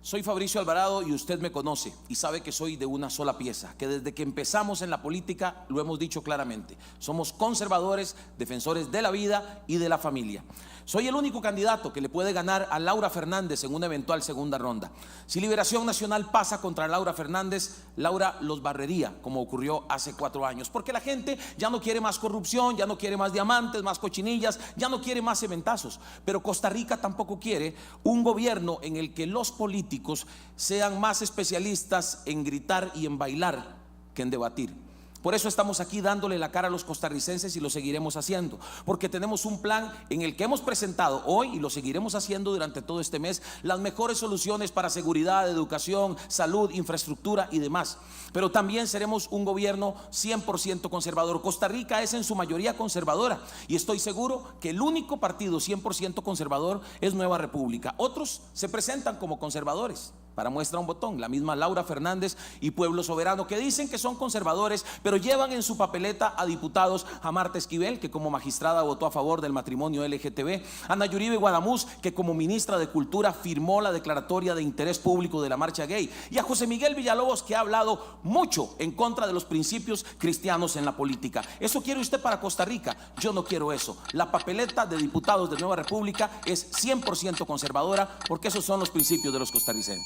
Soy Fabricio Alvarado y usted me conoce y sabe que soy de una sola pieza, que desde que empezamos en la política lo hemos dicho claramente. Somos conservadores, defensores de la vida y de la familia. Soy el único candidato que le puede ganar a Laura Fernández en una eventual segunda ronda. Si Liberación Nacional pasa contra Laura Fernández, Laura los barrería, como ocurrió hace 4 años, porque la gente ya no quiere más corrupción, ya no quiere más diamantes, más cochinillas, ya no quiere más cementazos. Pero Costa Rica tampoco quiere un gobierno en el que los políticos sean más especialistas en gritar y en bailar que en debatir. Por eso estamos aquí dándole la cara a los costarricenses y lo seguiremos haciendo, porque tenemos un plan en el que hemos presentado hoy y lo seguiremos haciendo durante todo este mes, las mejores soluciones para seguridad, educación, salud, infraestructura y demás. Pero también seremos un gobierno 100% conservador. Costa Rica es en su mayoría conservadora y estoy seguro que el único partido 100% conservador es Nueva República. Otros se presentan como conservadores, Para muestra un botón, la misma Laura Fernández y Pueblo Soberano, que dicen que son conservadores, pero llevan en su papeleta a diputados a Marta Esquivel, que como magistrada votó a favor del matrimonio LGTB, a Nayuribe Guadamuz, que como ministra de Cultura firmó la declaratoria de interés público de la marcha gay, y a José Miguel Villalobos, que ha hablado mucho en contra de los principios cristianos en la política. ¿Eso quiere usted para Costa Rica? Yo no quiero eso. La papeleta de diputados de Nueva República es 100% conservadora, porque esos son los principios de los costarricenses.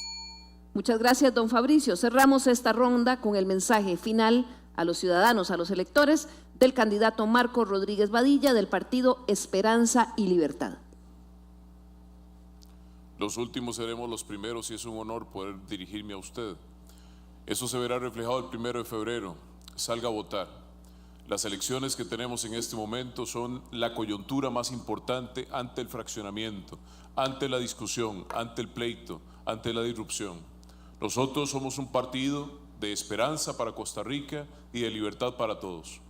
Muchas gracias, don Fabricio. Cerramos esta ronda con el mensaje final a los ciudadanos, a los electores, del candidato Marco Rodríguez Badilla del partido Esperanza y Libertad. Los últimos seremos los primeros y es un honor poder dirigirme a usted. Eso se verá reflejado el 1 de febrero. Salga a votar. Las elecciones que tenemos en este momento son la coyuntura más importante ante el fraccionamiento, ante la discusión, ante el pleito, ante la disrupción. Nosotros somos un partido de esperanza para Costa Rica y de libertad para todos.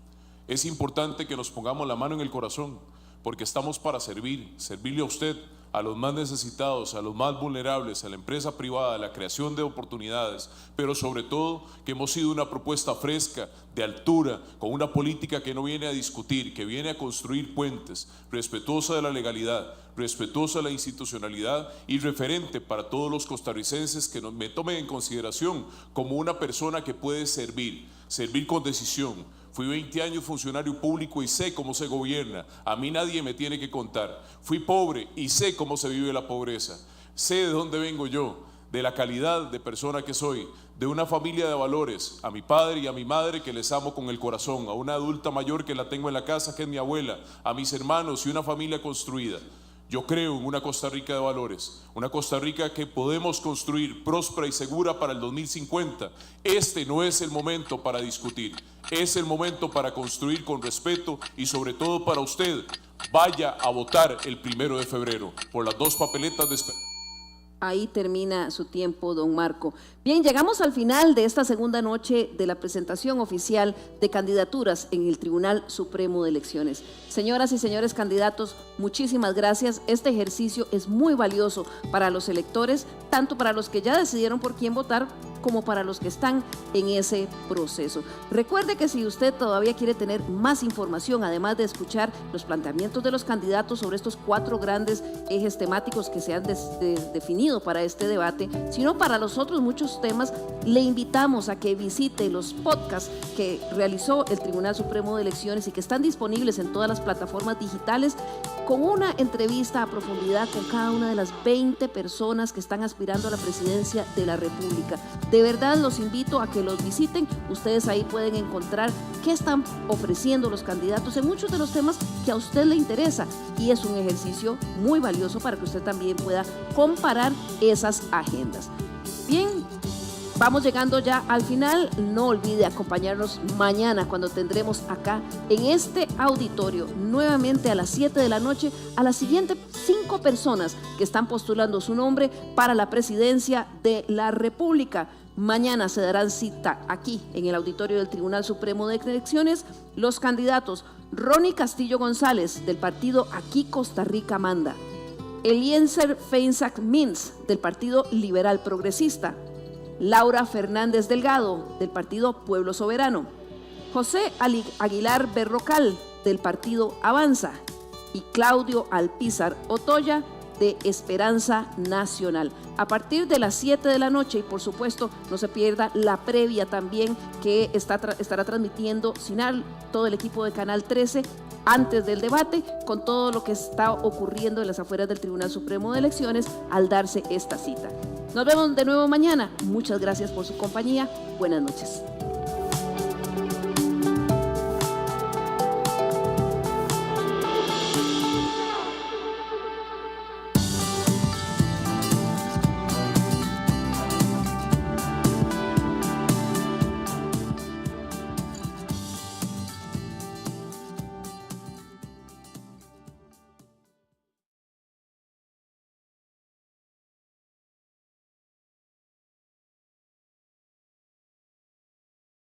Es importante que nos pongamos la mano en el corazón, porque estamos para servirle a usted, a los más necesitados, a los más vulnerables, a la empresa privada, a la creación de oportunidades, pero sobre todo que hemos sido una propuesta fresca, de altura, con una política que no viene a discutir, que viene a construir puentes, respetuosa de la legalidad, respetuosa de la institucionalidad y referente para todos los costarricenses que me tomen en consideración como una persona que puede servir con decisión. Fui 20 años funcionario público y sé cómo se gobierna. A mí nadie me tiene que contar. Fui pobre y sé cómo se vive la pobreza. Sé de dónde vengo yo, de la calidad de persona que soy, de una familia de valores, a mi padre y a mi madre que les amo con el corazón, a una adulta mayor que la tengo en la casa que es mi abuela, a mis hermanos y una familia construida. Yo creo en una Costa Rica de valores, una Costa Rica que podemos construir próspera y segura para el 2050. Este no es el momento para discutir, es el momento para construir con respeto y sobre todo para usted. Vaya a votar el 1 de febrero por las 2 papeletas de esperanza. Ahí termina su tiempo, don Marco. Bien, llegamos al final de esta segunda noche de la presentación oficial de candidaturas en el Tribunal Supremo de Elecciones. Señoras y señores candidatos, muchísimas gracias. Este ejercicio es muy valioso para los electores, tanto para los que ya decidieron por quién votar, como para los que están en ese proceso. Recuerde que si usted todavía quiere tener más información, además de escuchar los planteamientos de los candidatos sobre estos 4 grandes ejes temáticos que se han definido para este debate, sino para los otros muchos temas, le invitamos a que visite los podcasts que realizó el Tribunal Supremo de Elecciones y que están disponibles en todas las plataformas digitales, con una entrevista a profundidad con cada una de las 20 personas que están aspirando a la presidencia de la República. De verdad los invito a que los visiten. Ustedes ahí pueden encontrar qué están ofreciendo los candidatos en muchos de los temas que a usted le interesa, y es un ejercicio muy valioso para que usted también pueda comparar esas agendas. Bien, vamos llegando ya al final. No olvide acompañarnos mañana cuando tendremos acá en este auditorio nuevamente a las 7 de la noche a las siguientes 5 personas que están postulando su nombre para la presidencia de la República. Mañana se darán cita aquí en el auditorio del Tribunal Supremo de Elecciones los candidatos Ronnie Castillo González del partido Aquí Costa Rica Manda, Eliezer Feinsack Mintz del partido Liberal Progresista, Laura Fernández Delgado del partido Pueblo Soberano, José Aguilar Berrocal del partido Avanza y Claudio Alpizar Otoya de Esperanza Nacional. A partir de las 7 de la noche, y por supuesto no se pierda la previa también que estará transmitiendo Sinal, todo el equipo de Canal 13, antes del debate, con todo lo que está ocurriendo en las afueras del Tribunal Supremo de Elecciones al darse esta cita. Nos vemos de nuevo mañana. Muchas gracias por su compañía. Buenas noches.